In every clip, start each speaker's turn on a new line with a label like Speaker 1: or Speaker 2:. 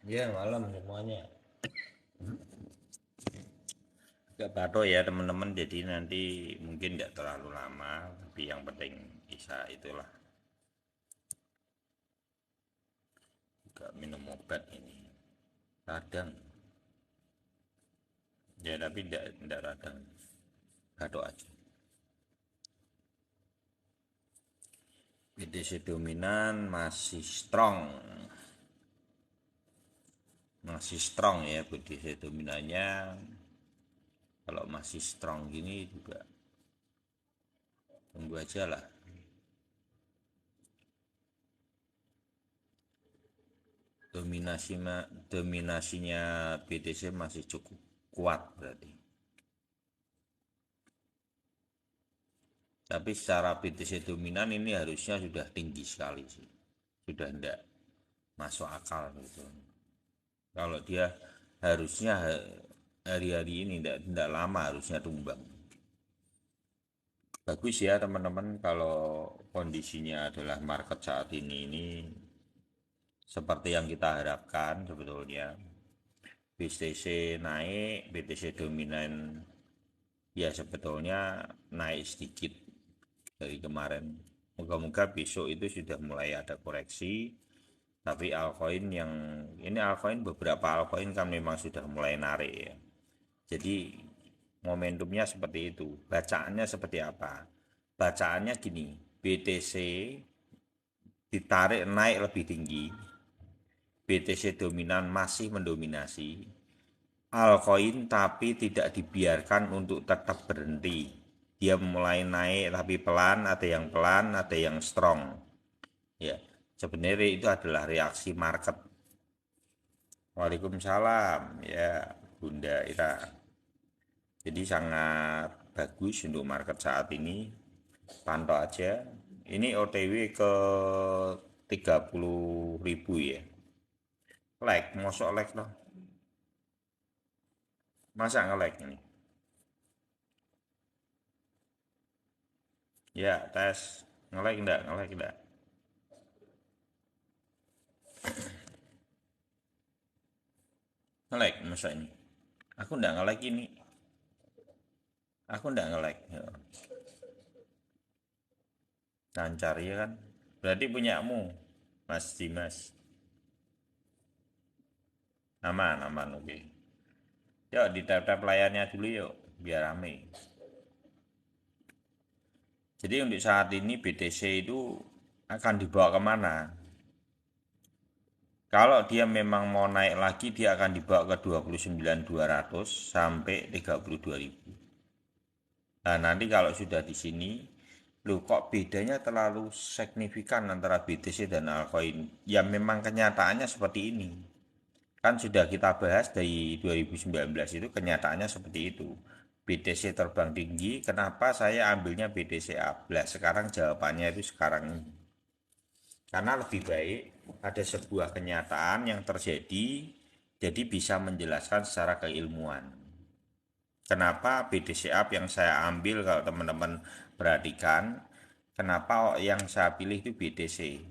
Speaker 1: Ya malam semuanya. Gak patok ya teman-teman, jadi nanti mungkin tidak terlalu lama, tapi yang penting bisa itulah. Gak minum obat ini. Radang. Ya tapi tidak radang. Patok aja. BTC dominan masih strong. Masih strong ya BTC dominannya. Kalau masih strong gini juga tunggu aja lah. Dominasinya BTC masih cukup kuat berarti. Tapi secara BTC dominan ini harusnya sudah tinggi sekali sih. Sudah tidak masuk akal gitu. Kalau dia harusnya hari-hari ini tidak lama harusnya tumbang. Bagus ya teman-teman kalau kondisinya adalah market saat ini seperti yang kita harapkan sebetulnya. BTC naik, BTC dominan ya sebetulnya naik sedikit dari kemarin. Moga-moga besok itu sudah mulai ada koreksi. Tapi altcoin yang ini altcoin beberapa altcoin kan memang sudah mulai narik ya. Jadi momentumnya seperti itu. Bacaannya seperti apa? Bacaannya gini, BTC ditarik naik lebih tinggi, BTC dominan masih mendominasi, altcoin tapi tidak dibiarkan untuk tetap berhenti. Dia mulai naik tapi pelan, ada yang strong. Ya, sebenarnya itu adalah reaksi market. Waalaikumsalam ya Bunda Ira. Jadi sangat bagus untuk market saat ini. Pantau aja. Ini OTW ke 30.000 ya. Like, mosok like loh. Masa nge-like ini? Ya, tes. Nge-like enggak? Nge-like enggak? Nge-like masa ini? Aku enggak nge-like ini. Aku enggak nge-like. Ya. Lancar ya kan? Berarti punyamu, Mas Dimas. Aman, aman, oke. Yuk, di tab-tab layarnya dulu yuk, biar rame. Jadi untuk saat ini BTC itu akan dibawa kemana? Kalau dia memang mau naik lagi, dia akan dibawa ke 29.200 sampai 32.000. Nah, nanti kalau sudah di sini, loh kok bedanya terlalu signifikan antara BTC dan altcoin? Ya memang kenyataannya seperti ini. Kan sudah kita bahas dari 2019 itu kenyataannya seperti itu. BTC terbang tinggi, kenapa saya ambilnya BTC A? Sekarang jawabannya itu sekarang ini. Karena lebih baik ada sebuah kenyataan yang terjadi, jadi bisa menjelaskan secara keilmuan. Kenapa BTC Up yang saya ambil kalau teman-teman perhatikan, kenapa yang saya pilih itu BTC?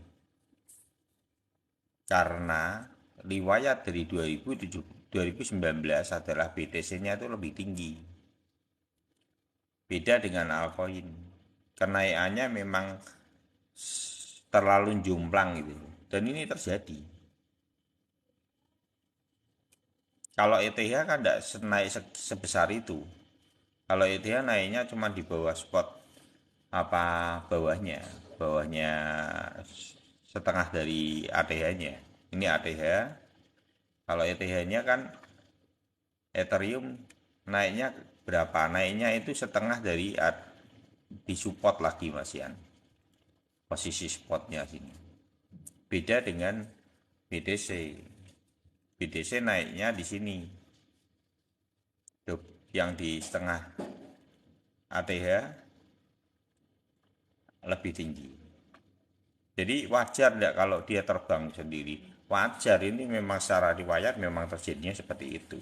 Speaker 1: Karena riwayat dari 2019 adalah BTC-nya itu lebih tinggi. Beda dengan altcoin. Kenaikannya memang terlalu jomplang gitu. Dan ini terjadi. Kalau ETH kan tidak naik sebesar itu. Kalau ETH naiknya cuma di bawah spot apa bawahnya setengah dari ATH-nya. Ini ATH. Kalau ETH-nya kan Ethereum naiknya berapa? Naiknya itu setengah dari di support lagi Mas Yan. Posisi spotnya sini. Beda dengan BTC. BTC naiknya di sini. Yang di setengah ATH lebih tinggi. Jadi wajar tidak kalau dia terbang sendiri? Wajar, ini memang secara riwayat memang terjadinya seperti itu.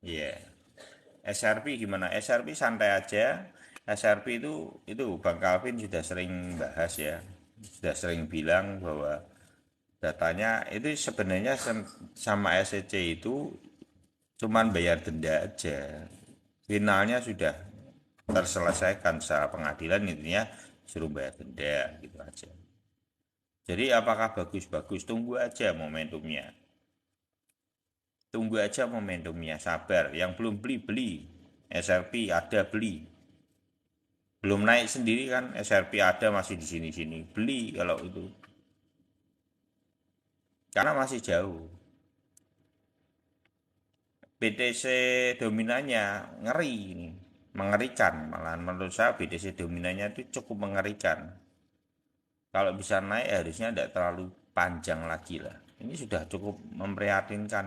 Speaker 1: Iya. Yeah. SRP gimana? SRP santai aja. SRP itu Bang Calvin sudah sering bahas ya. Sudah sering bilang bahwa datanya itu sebenarnya sama SEC itu cuman bayar denda aja. Finalnya sudah terselesaikan secara pengadilan, intinya suruh bayar denda gitu aja. Jadi apakah bagus-bagus? Tunggu aja momentumnya. Tunggu aja momentumnya, sabar. Yang belum beli, beli. SRP ada, beli. Belum naik sendiri kan, SRP ada masih di sini-sini. Beli kalau itu. Karena masih jauh. BTC dominannya ngeri ini. Mengerikan. Malahan menurut saya BTC dominannya itu cukup mengerikan. Kalau bisa naik harusnya tidak terlalu panjang lagi lah. Ini sudah cukup memprihatinkan.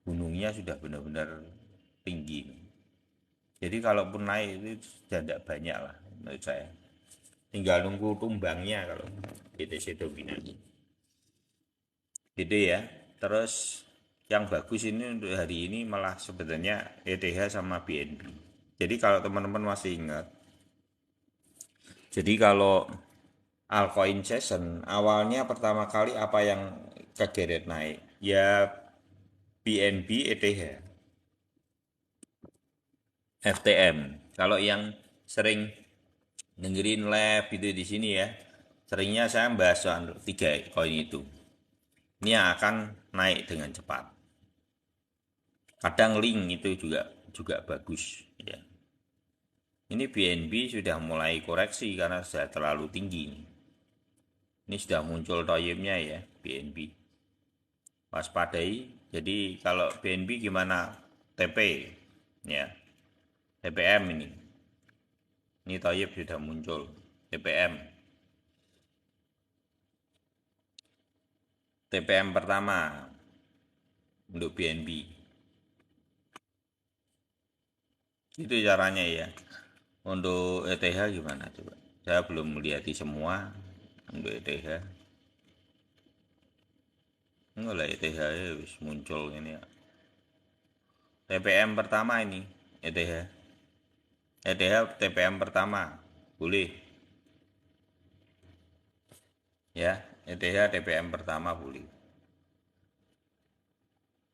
Speaker 1: Gunungnya sudah benar-benar tinggi. Jadi kalaupun naik itu sudah tidak banyak lah menurut saya. Tinggal nunggu tumbangnya kalau BTC dominan. Gitu ya. Terus yang bagus ini untuk hari ini malah sebenarnya ETH sama BNB. Jadi kalau teman-teman masih ingat, jadi kalau altcoin session awalnya pertama kali apa yang kegeret naik? Ya BNB, ETH, FTM. Kalau yang sering dengerin live itu di sini ya, seringnya saya bahas soal 3 koin itu. Ini yang akan naik dengan cepat. Kadang link itu juga bagus ya. Ini BNB sudah mulai koreksi karena sudah terlalu tinggi. Ini sudah muncul toyimnya ya BNB. Waspadai. Jadi kalau BNB gimana? TP ya. TPM ini. Ini toyib sudah muncul. TPM. TPM pertama untuk BNB. Itu caranya ya. Untuk ETH gimana coba? Saya belum melihat semua untuk ETH. Enggak lah, ETH ya wis muncul ini ya. TPM pertama ini ETH. ETH TPM pertama boleh ya. ETH TPM pertama boleh.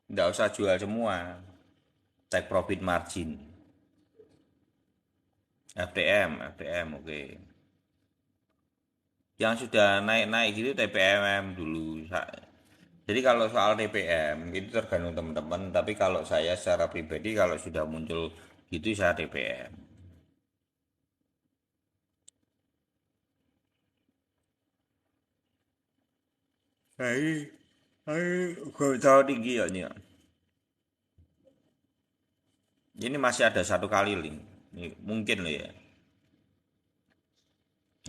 Speaker 1: Enggak usah jual semua. Take profit margin. FTM oke. Yang sudah naik-naik gitu TPM dulu. Jadi kalau soal TPM itu tergantung teman-teman, tapi kalau saya secara pribadi kalau sudah muncul gitu saya TPM. Gue tahu tinggi ya ini. Ini masih ada 1 kali link. Ini mungkin loh ya.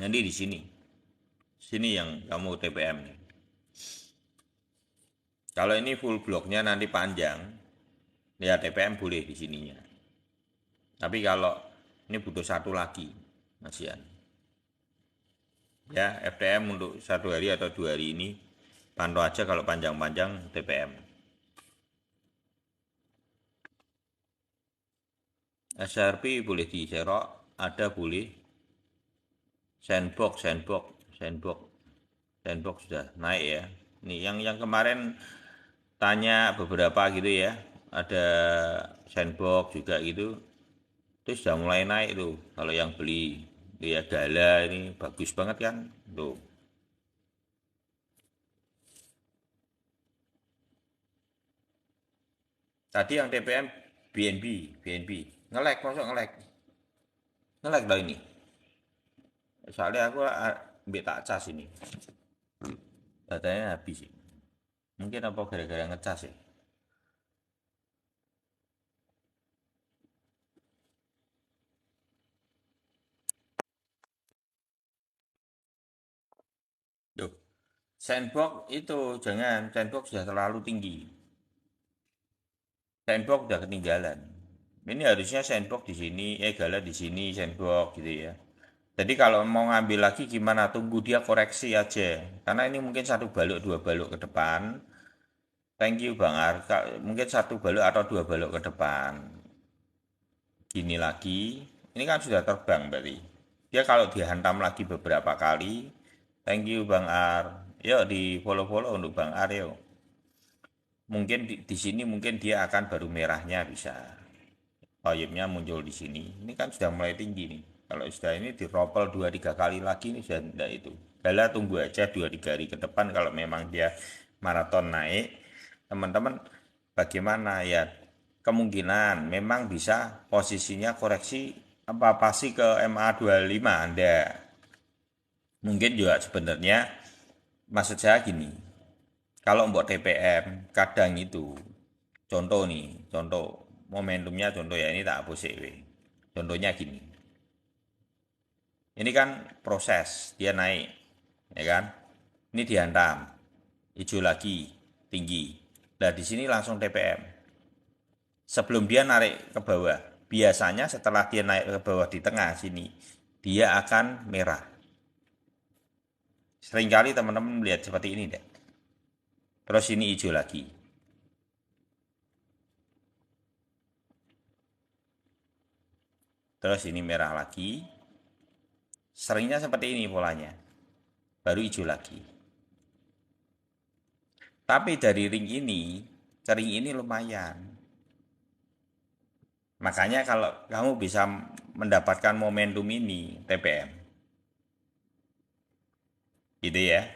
Speaker 1: Nanti di sini. Sini yang kamu TPM nih. Kalau ini full bloknya nanti panjang, ya TPM boleh di sininya. Tapi kalau ini butuh 1 lagi, masihan. Ya, FTM untuk 1 hari atau 2 hari ini pantau aja kalau panjang-panjang TPM. SRP boleh diserok, ada boleh. Sandbox sudah naik ya. Ini yang kemarin tanya beberapa gitu ya, ada sandbox juga gitu. Itu sudah mulai naik tuh. Kalau yang beli ya Gala ini bagus banget kan tuh. Tadi yang TPM BNB ngelek, masuk ngelek, ngelek dah ini. Soalnya aku ambil tak cas ini, datanya habis sih. Mungkin apa gara-gara ngecas ya. Duh, sandbox itu jangan, sandbox sudah terlalu tinggi. Sandbox udah ketinggalan. Ini harusnya sandbox di sini, Gala di sini, sandbox gitu ya. Jadi kalau mau ngambil lagi gimana? Tunggu dia koreksi aja. Karena ini mungkin 1 balok, 2 balok ke depan. Thank you Bang Arka. Mungkin 1 balok atau 2 balok ke depan. Gini lagi. Ini kan sudah terbang berarti. Dia kalau dihantam lagi beberapa kali. Thank you Bang Ar. Yuk di follow-follow untuk Bang Aryo. Mungkin di sini mungkin dia akan baru merahnya bisa. Oyemnya muncul di sini. Ini kan sudah mulai tinggi nih. Kalau sudah ini diropel 2-3 kali lagi ini sudah tidak itu. Bala tunggu aja 2-3 hari ke depan kalau memang dia maraton naik. Teman-teman bagaimana ya? Kemungkinan memang bisa posisinya koreksi apa pasti ke MA25 Anda. Mungkin juga sebenarnya maksud saya gini, kalau mbok TPM kadang itu contoh nih, contoh momentumnya contoh ya ini tak hapus sih. Contohnya gini. Ini kan proses, dia naik, ya kan? Ini dihantam, hijau lagi, tinggi. Nah, di sini langsung TPM. Sebelum dia narik ke bawah, biasanya setelah dia naik ke bawah di tengah sini, dia akan merah. Seringkali teman-teman melihat seperti ini deh. Terus ini hijau lagi. Terus ini merah lagi. Seringnya seperti ini polanya. Baru hijau lagi. Tapi dari ring ini, ke ring ini lumayan. Makanya kalau kamu bisa mendapatkan momentum ini, TPM. Gitu ya.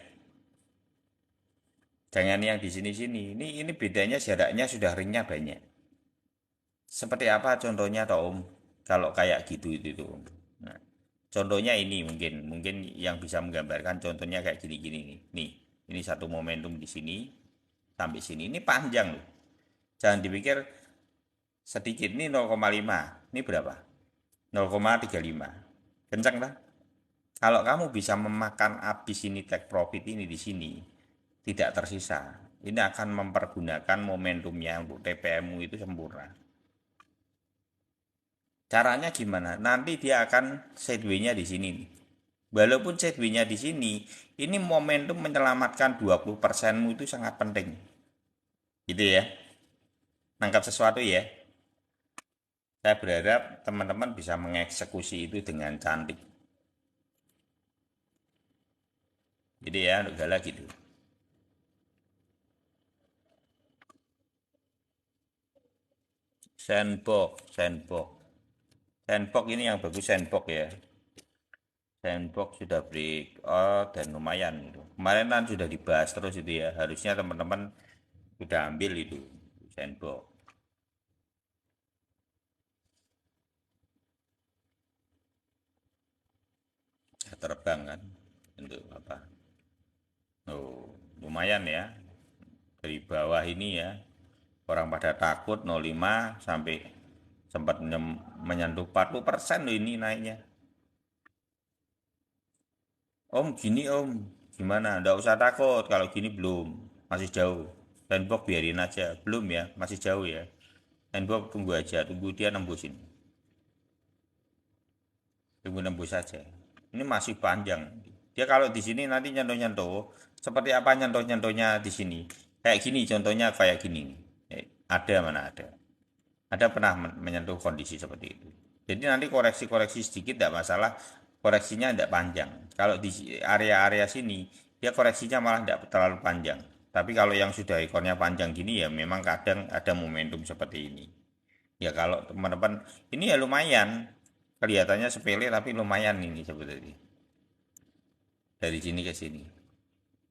Speaker 1: Jangan yang di sini-sini. Ini bedanya jaraknya sudah ringnya banyak. Seperti apa contohnya toh Om? Kalau kayak gitu itu Om. Nah, contohnya ini mungkin yang bisa menggambarkan contohnya kayak gini-gini nih. Nih, ini satu momentum di sini sampai sini. Ini panjang loh. Jangan dipikir sedikit. Ini 0,5. Ini berapa? 0,35. Kencang lah. Kalau kamu bisa memakan habis ini take profit ini di sini, tidak tersisa. Ini akan mempergunakan momentumnya untuk TPM-mu itu sempurna. Caranya gimana? Nanti dia akan sideways-nya di sini nih. Walaupun sideways-nya di sini, ini momentum menyelamatkan 20%-mu itu sangat penting. Gitu ya. Nangkap sesuatu ya. Saya berharap teman-teman bisa mengeksekusi itu dengan cantik. Jadi ya, untuk gala gitu. Sandbox. Sandbox ini yang bagus sandbox ya. Sandbox sudah break out dan lumayan itu. Kemarin kan sudah dibahas terus itu ya. Harusnya teman-teman sudah ambil itu sandbox. Terbang kan untuk apa? Oh, lumayan ya. Dari bawah ini ya. Orang pada takut 05 sampai sempat menyentuh 40% loh ini naiknya. Om gini om, gimana? Nggak usah takut kalau gini belum, masih jauh. Sandbox biarin aja, belum ya, masih jauh ya. Sandbox tunggu aja, tunggu dia nembusin. Tunggu nembus saja. Ini masih panjang. Dia kalau di sini nanti nyentuh-nyentuh, seperti apa nyentuh-nyentuhnya di sini? Kayak gini, contohnya kayak gini. Ada mana ada. Ada pernah menyentuh kondisi seperti itu. Jadi nanti koreksi-koreksi sedikit tidak masalah, koreksinya tidak panjang. Kalau di area-area sini, dia koreksinya malah tidak terlalu panjang. Tapi kalau yang sudah ekornya panjang gini ya memang kadang ada momentum seperti ini. Ya kalau teman-teman, ini ya lumayan. Kelihatannya sepele tapi lumayan ini sebetulnya. Dari sini ke sini,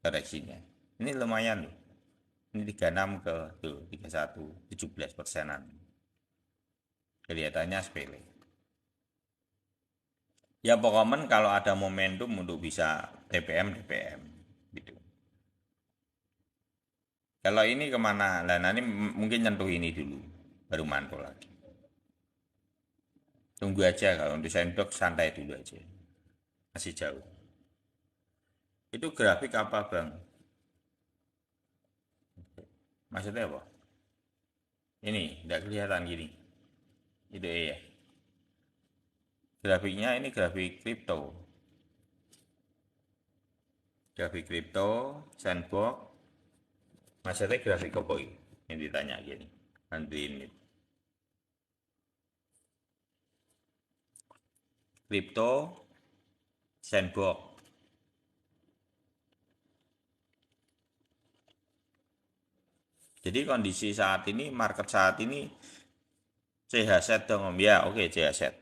Speaker 1: koreksinya. Ini lumayan loh. Ini 36 ke tuh, 31, 17%-an. Kelihatannya sepele. Ya pokoknya kalau ada momentum untuk bisa TPM TPM gitu. Kalau ini kemana? Nah nanti mungkin nyentuh ini dulu, baru mantul lagi. Tunggu aja kalau untuk sandbox santai dulu aja, masih jauh. Itu grafik apa bang? Maksudnya apa? Ini tidak kelihatan gini. Itu ya. Grafiknya ini grafik kripto. Grafik kripto, sandbox. Maksudnya grafik apa ini? Yang ditanya gini. Nanti ini. Kripto, sandbox. Jadi kondisi saat ini, market saat ini CHZ dong Om. Ya, oke CHZ.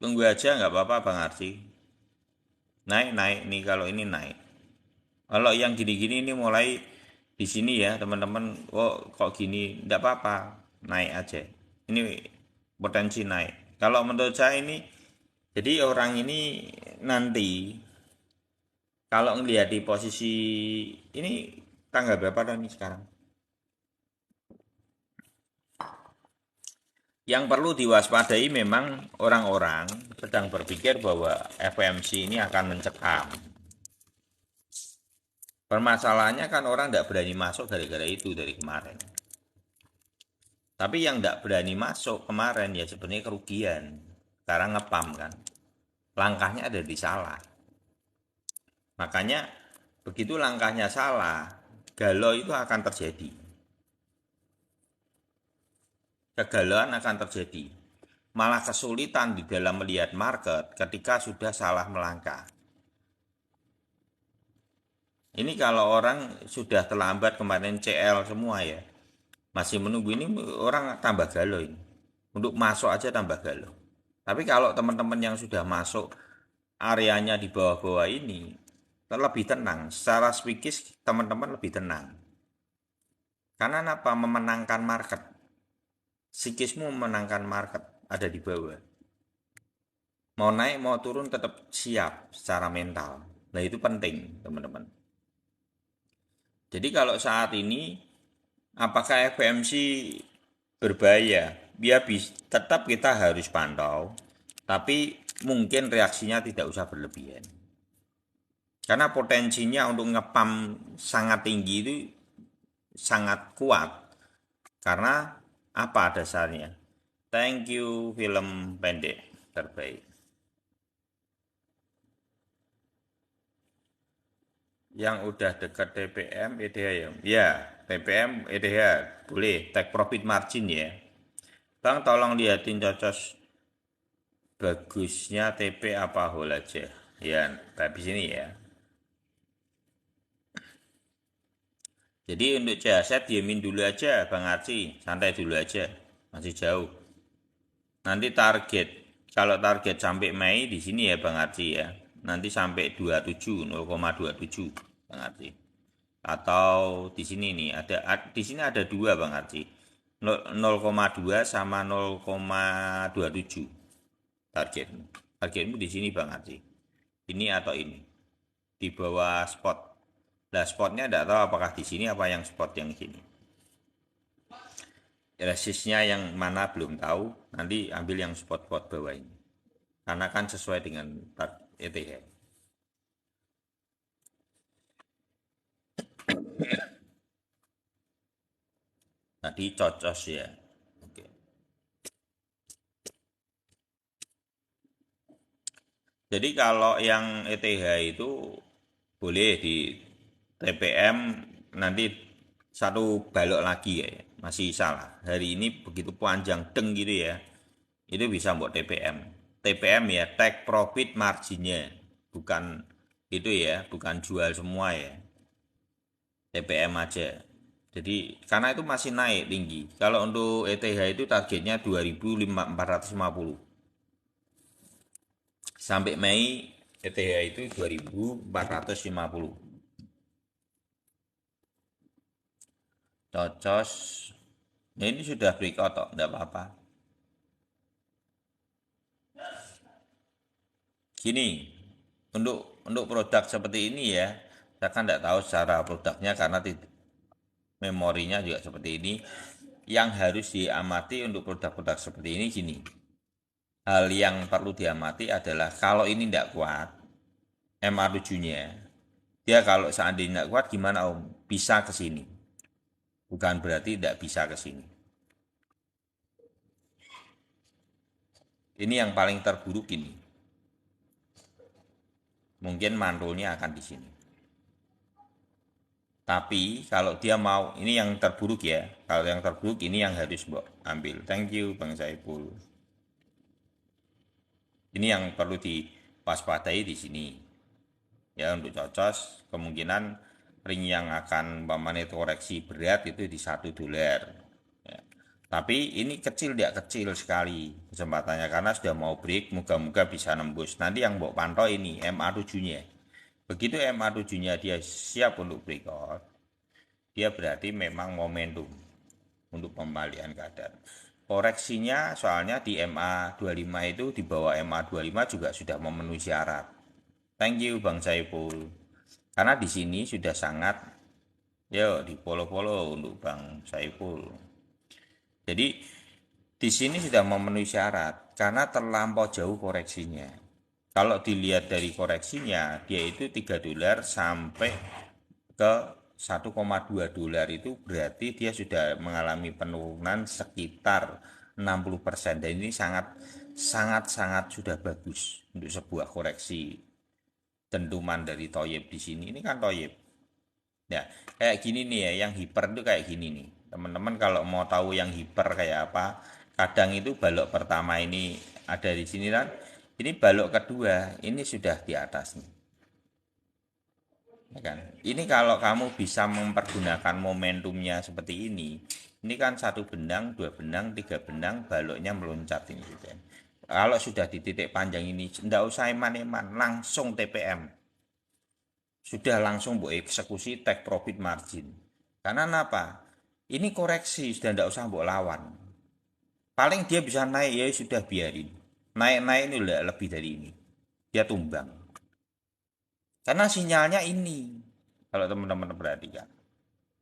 Speaker 1: Tunggu aja nggak apa-apa Bang Arsi. Naik nih kalau ini naik. Kalau yang gini-gini ini mulai di sini ya teman-teman. Oh kok gini? Nggak apa-apa, naik aja. Ini potensi naik. Kalau menurut saya ini, jadi orang ini nanti kalau ngelihat di posisi ini tanggal berapa dah nih sekarang? Yang perlu diwaspadai memang orang-orang sedang berpikir bahwa FOMC ini akan mencekam. Permasalahannya kan orang tidak berani masuk gara-gara itu dari kemarin. Tapi yang tidak berani masuk kemarin ya sebenarnya kerugian. Sekarang ngepam kan. Langkahnya ada di salah. Makanya begitu langkahnya salah, galau itu akan terjadi. Kegalauan akan terjadi. Malah kesulitan di dalam melihat market ketika sudah salah melangkah. Ini kalau orang sudah terlambat kemarin CL semua ya. Masih menunggu ini orang tambah galau ini. Untuk masuk aja tambah galau. Tapi kalau teman-teman yang sudah masuk areanya di bawah-bawah ini lebih tenang. Secara psikis teman-teman lebih tenang. Karena apa? Memenangkan market. Psikismu memenangkan market ada di bawah. Mau naik mau turun tetap siap secara mental. Nah itu penting teman-teman. Jadi kalau saat ini apakah FOMC berbahaya? Ya tetap kita harus pantau, tapi mungkin reaksinya tidak usah berlebihan. Karena potensinya untuk ngepam sangat tinggi itu sangat kuat. Karena apa dasarnya? Thank you film pendek terbaik. Yang udah dekat TPM ETH ya. Ya, TPM ETH boleh take profit margin ya. Bang tolong liatin cocos bagusnya TP apa hold aja. Ya, habis ini ya. Jadi untuk CHZ diamin dulu aja Bang Arci, santai dulu aja. Masih jauh. Nanti target, kalau target sampai Mei di sini ya Bang Arci ya. Nanti sampai 27, 0,27 Bang Arci. Atau di sini nih ada di sini ada dua Bang Arci. 0,2 sama 0,27 target. Targetmu di sini Bang Arci. Ini atau ini. Di bawah spot. Nah, spotnya tidak tahu apakah di sini apa yang spot yang sini. Resistnya yang mana belum tahu, nanti ambil yang spot-spot bawah ini. Karena kan sesuai dengan ETH. Tadi cocos ya. Oke. Jadi kalau yang ETH itu boleh di TPM nanti satu balok lagi ya. Masih salah. Hari ini begitu panjang deng gitu ya. Itu bisa buat TPM. TPM ya, take profit marginnya. Bukan itu ya, bukan jual semua ya. TPM aja. Jadi karena itu masih naik tinggi. Kalau untuk ETH itu targetnya 2450. Sampai Mei ETH itu 2450. Cocos. Nah, ini sudah breakout kok, enggak apa-apa. Gini, untuk produk seperti ini ya, saya kan tidak tahu secara produknya karena memorinya juga seperti ini. Yang harus diamati untuk produk-produk seperti ini gini. Hal yang perlu diamati adalah kalau ini tidak kuat, MA7-nya, dia kalau seandainya tidak kuat gimana Om? Bisa ke sini. Bukan berarti tidak bisa ke sini. Ini yang paling terburuk ini. Mungkin mantulnya akan di sini. Tapi kalau dia mau, ini yang terburuk ya. Kalau yang terburuk ini yang harus Mbok ambil. Thank you Bang Saiful. Ini yang perlu diwaspadai di sini. Ya untuk cocos kemungkinan ring yang akan umpamanya koreksi berat itu di $1. Ya. Tapi ini kecil, tidak kecil sekali kesempatannya karena sudah mau break, moga-moga bisa nembus. Nanti yang Mbok pantau ini MA7-nya. Begitu MA7-nya dia siap untuk breakout, dia berarti memang momentum untuk pembalikan keadaan. Koreksinya soalnya di MA25 itu di bawah MA25 juga sudah memenuhi syarat. Thank you Bang Saiful. Karena di sini sudah sangat, yo di follow-follow untuk Bang Saiful. Jadi di sini sudah memenuhi syarat karena terlampau jauh koreksinya. Kalau dilihat dari koreksinya, dia itu $3 sampai ke $1,2 itu berarti dia sudah mengalami penurunan sekitar 60% dan ini sangat sangat sangat sudah bagus untuk sebuah koreksi dentuman dari Toyib di sini. Ini kan Toyib. Ya, kayak gini nih ya, yang hiper itu kayak gini nih. Teman-teman kalau mau tahu yang hiper kayak apa, kadang itu balok pertama ini ada di sini kan. Ini balok kedua, ini sudah di atas nih. Ya kan? Ini kalau kamu bisa mempergunakan momentumnya seperti ini kan satu benang, dua benang, tiga benang, baloknya meloncat ini gitu ya. Kalau sudah di titik panjang ini, tidak usah eman-eman, langsung TPM. Sudah langsung bu eksekusi take profit margin. Karena apa? Ini koreksi, sudah tidak usah bu lawan. Paling dia bisa naik ya sudah biarin. Naik-naik ini udah lebih dari ini. Dia tumbang. Karena sinyalnya ini. Kalau teman-teman perhatikan.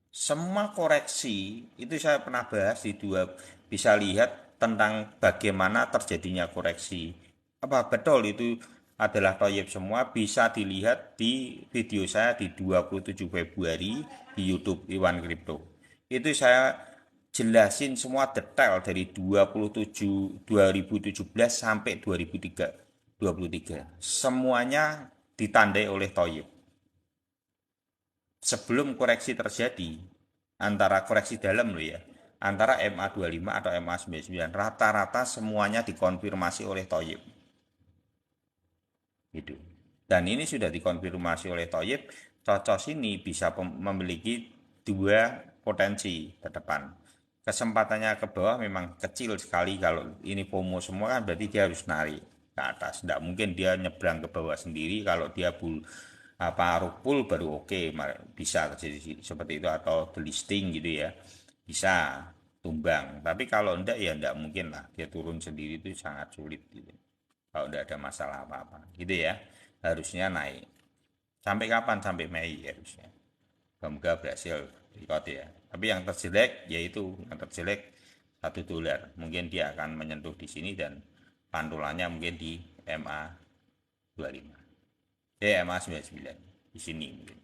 Speaker 1: Semua koreksi itu saya pernah bahas di dua, bisa lihat tentang bagaimana terjadinya koreksi. Apa betul itu adalah toyib semua bisa dilihat di video saya di 27 Februari di YouTube Iwan Crypto. Itu saya jelasin semua detail dari 2017 sampai 2023. Semuanya ditandai oleh toyib sebelum koreksi terjadi antara koreksi dalam loh ya antara MA25 atau MA99 rata-rata semuanya dikonfirmasi oleh Toyib gitu. Dan ini sudah dikonfirmasi oleh Toyib, Cocos ini bisa memiliki dua potensi ke depan. Kesempatannya ke bawah memang kecil sekali, kalau ini FOMO semua kan berarti dia harus narik ke atas. Tidak mungkin dia nyebrang ke bawah sendiri, kalau dia apa rupul baru oke, bisa terjadi seperti itu atau delisting gitu ya. Bisa tumbang. Tapi kalau enggak ya enggak mungkin lah dia turun sendiri, itu sangat sulit gitu. Kalau enggak ada masalah apa-apa. Gitu ya. Harusnya naik. Sampai kapan? Sampai Mei harusnya. Semoga berhasil record ya. Tapi yang terjelek yaitu yang terjelek $1. Mungkin dia akan menyentuh di sini dan pantulannya mungkin di MA 25. MA 99 di sini mungkin.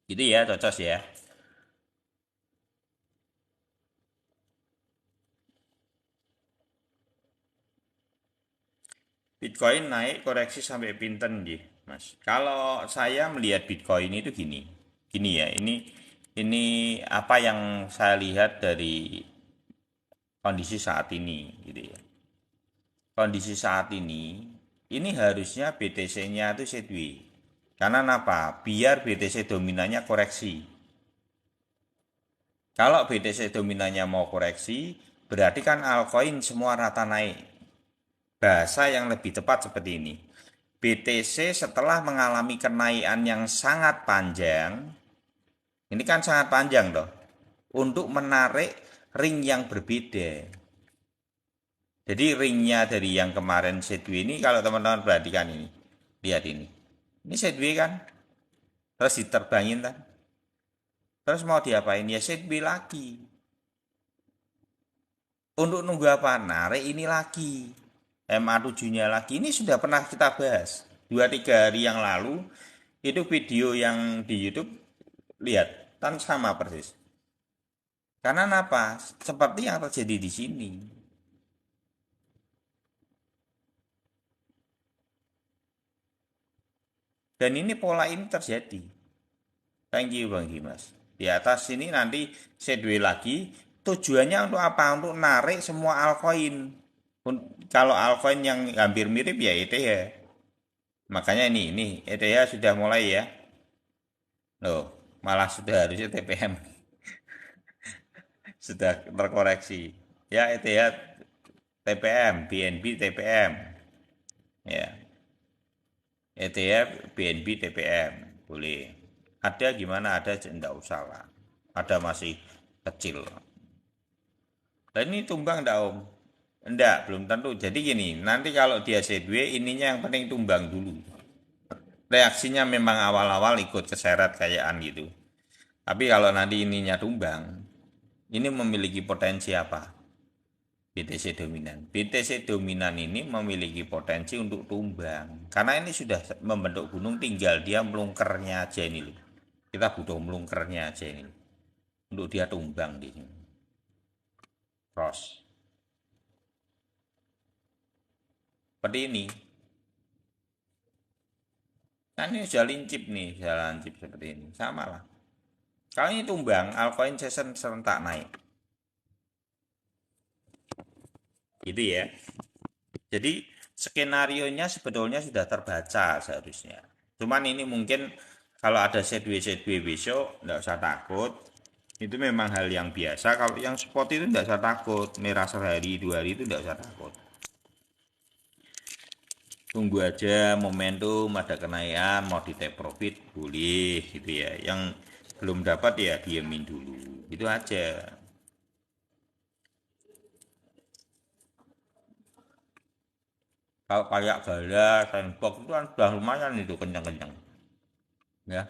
Speaker 1: Itu ya cocok ya. Bitcoin naik koreksi sampai pinten nggih, Mas. Kalau saya melihat Bitcoin itu gini. Gini ya, ini apa yang saya lihat dari kondisi saat ini gitu ya. Kondisi saat ini harusnya BTC-nya itu sideways. Karena apa? Biar BTC dominannya koreksi. Kalau BTC dominannya mau koreksi, berarti kan altcoin semua rata naik. Bahasa yang lebih tepat seperti ini. BTC setelah mengalami kenaikan yang sangat panjang, ini kan sangat panjang loh, untuk menarik ring yang berbeda. Jadi ringnya dari yang kemarin sideways ini, kalau teman-teman perhatikan ini, lihat ini sideways kan, terus diterbangin kan, terus mau diapain ya sideways lagi. Untuk nunggu apa? Narik ini lagi, MA7-nya lagi. Ini sudah pernah kita bahas 2-3 hari yang lalu. Itu video yang di YouTube, lihat kan sama persis. Karena apa? Seperti yang terjadi di sini. Dan ini pola ini terjadi. Thank you Bang Dimas. Di atas sini nanti C2 lagi. Tujuannya untuk apa? Untuk narik semua altcoin. Kalau altcoin yang hampir mirip ya ETH. Makanya ini ETH sudah mulai ya. Loh, malah sudah harusnya TPM sudah terkoreksi. Ya ETH TPM, BNB TPM. Ya, ETF, BNB, TPM. Boleh. Ada gimana? Ada, enggak usah lah. Ada masih kecil. Dan ini tumbang enggak Om? Enggak, belum tentu. Jadi gini, nanti kalau dia C2, ininya yang penting tumbang dulu. Reaksinya memang awal-awal ikut keseret kayaan gitu. Tapi kalau nanti ininya tumbang, ini memiliki potensi apa? BTC dominan. BTC dominan ini memiliki potensi untuk tumbang. Karena ini sudah membentuk gunung, tinggal dia melungkernya aja ini loh. Kita butuh melungkernya aja ini. Untuk dia tumbang di sini. Cross. Seperti ini. Nah ini sudah lincip nih, sudah lancip seperti ini. Sama lah. Kalau ini tumbang, altcoin session serentak naik. Gitu ya. Jadi skenario-nya sebetulnya sudah terbaca seharusnya. Cuman ini mungkin kalau ada C2 besok, nggak usah takut. Itu memang hal yang biasa. Kalau yang spot itu nggak usah takut. Merah sehari, 2 hari itu nggak usah takut. Tunggu aja momentum, ada kenaikan, mau di take profit, boleh gitu ya. Yang belum dapat ya diemin dulu. Itu aja. Kalau kayak Gala, Sandbox itu kan sudah lumayan itu kencang-kencang. Ya,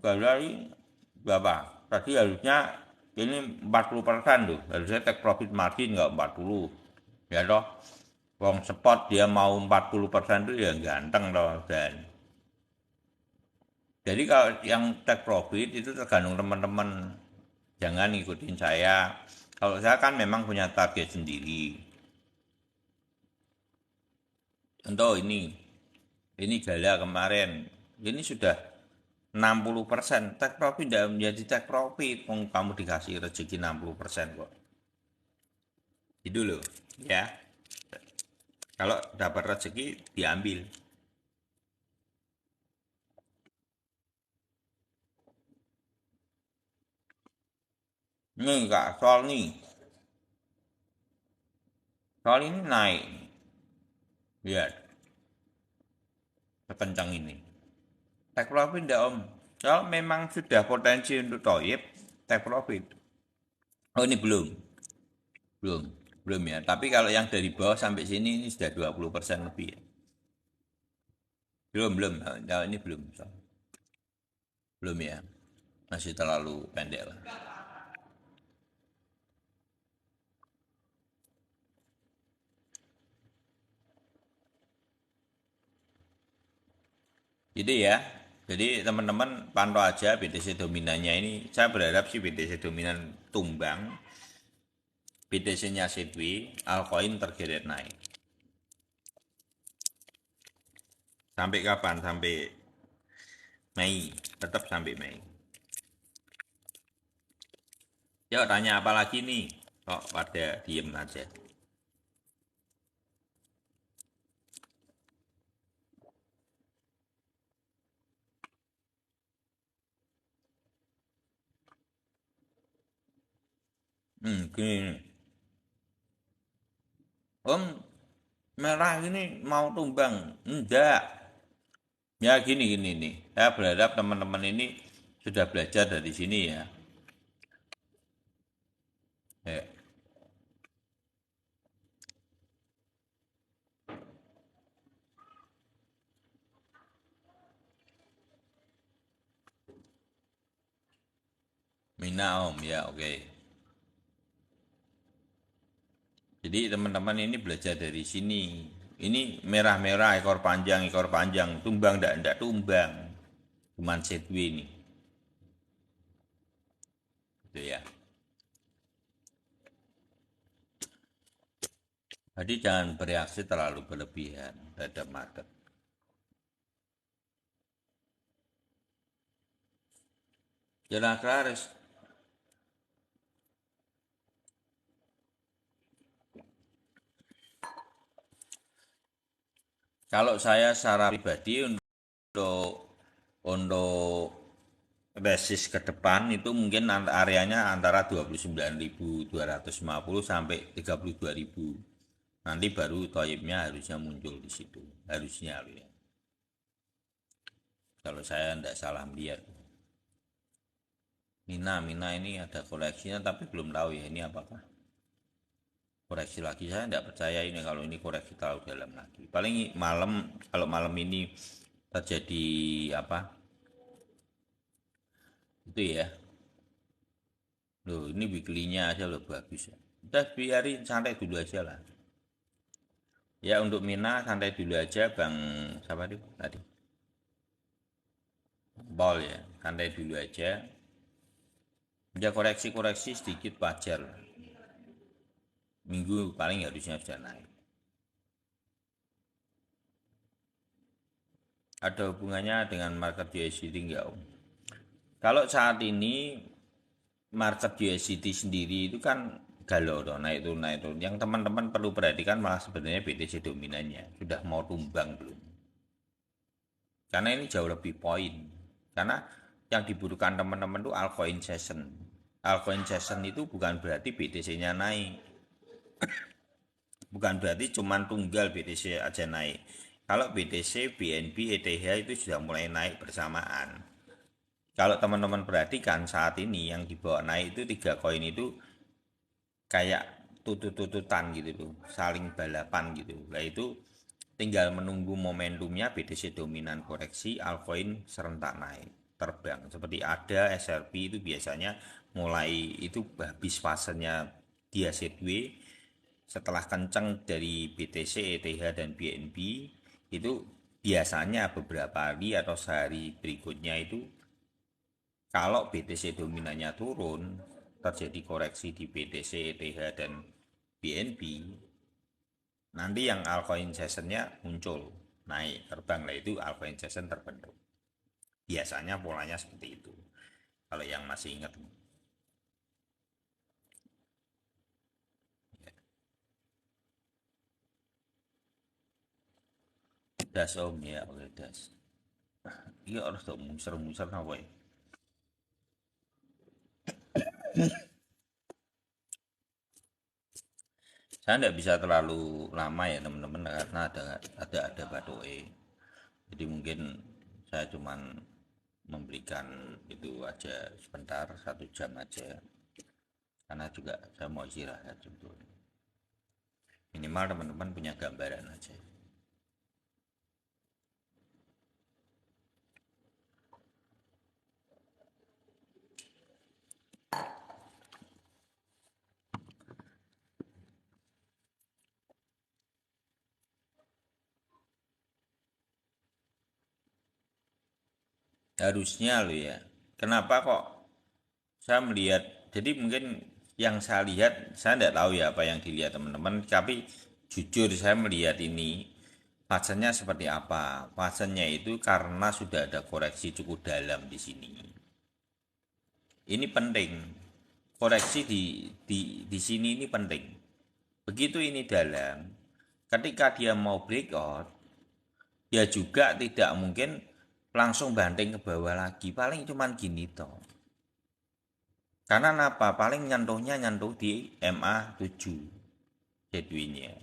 Speaker 1: Gala ini berapa? Tadi harusnya ini 40% tuh. Harusnya take profit margin nggak 40. Ya toh, wong spot dia mau 40% tuh ya ganteng loh dan jadi kalau yang take profit itu tergantung teman-teman. Jangan ngikutin saya. Kalau saya kan memang punya target sendiri. Contoh ini Gala kemarin, ini sudah 60%. Take profit tidak menjadi take profit. Kamu dikasih rezeki 60% kok. Itu loh, ya. Kalau dapat rezeki diambil. Nih enggak, soal ini naik. Lihat, sekencang ini. Take profit enggak Om? Kalau memang sudah potensi untuk toyib, take profit. Oh ini belum, belum ya. Tapi kalau yang dari bawah sampai sini ini sudah 20% lebih ya. Belum. Kalau ini belum. Belum ya. Masih terlalu pendek lah. Jadi ya, jadi teman-teman pantau aja BTC dominannya ini. Saya berharap sih BTC dominan tumbang, BTC-nya sidwi, altcoin tergeret naik. Sampai kapan? Sampai Mei, tetap sampai Mei. Yuk tanya apa lagi nih? Kok pada diem aja? Gini. Om, merah ini mau tumbang? Enggak. Ya gini nih. Saya berharap teman-teman ini sudah belajar dari sini ya. Ya. Mina Om, ya oke. Jadi teman-teman ini belajar dari sini. Ini merah-merah ekor panjang, tumbang enggak tumbang. Cuman setwe ini. Gitu ya. Jadi jangan bereaksi terlalu berlebihan terhadap market. Jalan Klaris. Kalau saya secara pribadi untuk basis ke depan itu mungkin areanya antara 29.250 sampai 32.000. Nanti baru toyibnya harusnya muncul di situ. Harusnya ya. Kalau saya tidak salah melihat. Mina ini ada koleksinya tapi belum tahu ya ini apakah koreksi lagi. Saya tidak percaya ini kalau ini koreksi terlalu dalam lagi. Paling malam, kalau malam ini terjadi apa itu ya. Loh ini weekly-nya aja loh bagus ya. Udah biarin santai dulu aja lah. Ya untuk Mina santai dulu aja Bang siapa tuh tadi? Ball ya, santai dulu aja. Ya koreksi-koreksi sedikit wajar lah. Minggu paling harusnya sudah naik. Ada hubungannya dengan market USDT enggak Om? Kalau saat ini market USDT sendiri itu kan galau toh, naik turun naik turun. Yang teman-teman perlu perhatikan malah sebenarnya BTC dominannya sudah mau tumbang belum? Karena ini jauh lebih poin. Karena yang dibutuhkan teman-teman itu altcoin session. Altcoin session itu bukan berarti BTC-nya naik. Bukan berarti cuma tunggal BTC aja naik. Kalau BTC, BNB, ETH itu sudah mulai naik bersamaan. Kalau teman-teman perhatikan saat ini yang dibawa naik itu tiga koin itu kayak tutut-tututan gitu tuh, saling balapan gitu. Nah itu tinggal menunggu momentumnya BTC dominan koreksi, altcoin serentak naik, terbang. Seperti ada SLP itu biasanya mulai itu habis fasenya dia sideways setelah kencang dari BTC, ETH dan BNB itu biasanya beberapa hari atau sehari berikutnya itu kalau BTC dominannya turun, terjadi koreksi di BTC, ETH, dan BNB, nanti yang altcoin sessionnya muncul, naik, terbang lah itu altcoin session terbentuk. Biasanya polanya seperti itu. Kalau yang masih ingat. Das om ya, oke das. Iya harus tuh muser-muser apa ya? Saya tidak bisa terlalu lama ya teman-teman karena ada batuk. Jadi mungkin saya cuman memberikan itu aja sebentar 1 jam aja karena juga saya mau istirahat sebetulnya minimal teman-teman punya gambaran aja. Harusnya lo ya, kenapa kok saya melihat, jadi mungkin yang saya lihat saya tidak tahu ya apa yang dilihat teman-teman, tapi jujur saya melihat ini fasenya seperti apa. Fasenya itu karena sudah ada koreksi cukup dalam di sini. Ini penting. Koreksi di sini ini penting. Begitu ini dalam, ketika dia mau breakout, ya juga tidak mungkin langsung banting ke bawah lagi. Paling cuman gini toh. Karena apa? Paling nyentuh di MA7 headwind-nya.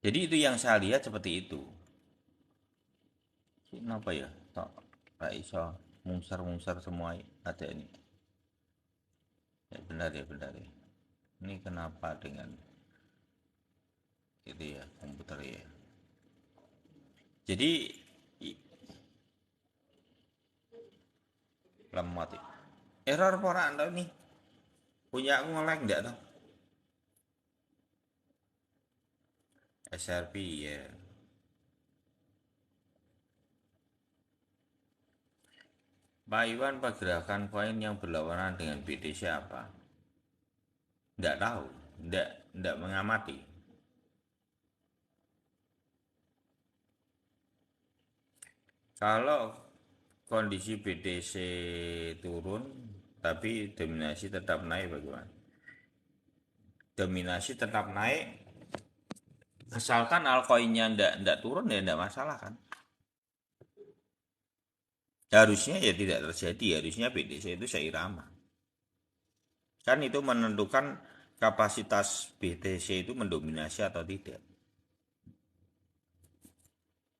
Speaker 1: Jadi itu yang saya lihat seperti itu. Kenapa ya? Tok, tak iso mungser-mungser semua ada ini. Ya benar ya benar ya. Ini kenapa dengan itu ya komputer ya. Jadi lemot ya. Error pora anda nih. Punya aku nge-lag enggak tuh? SRP ya. Pak Iwan, pergerakan koin yang berlawanan dengan BTC apa? Enggak tahu, enggak mengamati. Kalau kondisi BTC turun tapi dominasi tetap naik bagaimana? Dominasi tetap naik asalkan altcoinnya ndak turun ya ndak masalah kan. Harusnya ya tidak terjadi, harusnya BTC itu seirama. Kan itu menentukan kapasitas BTC itu mendominasi atau tidak.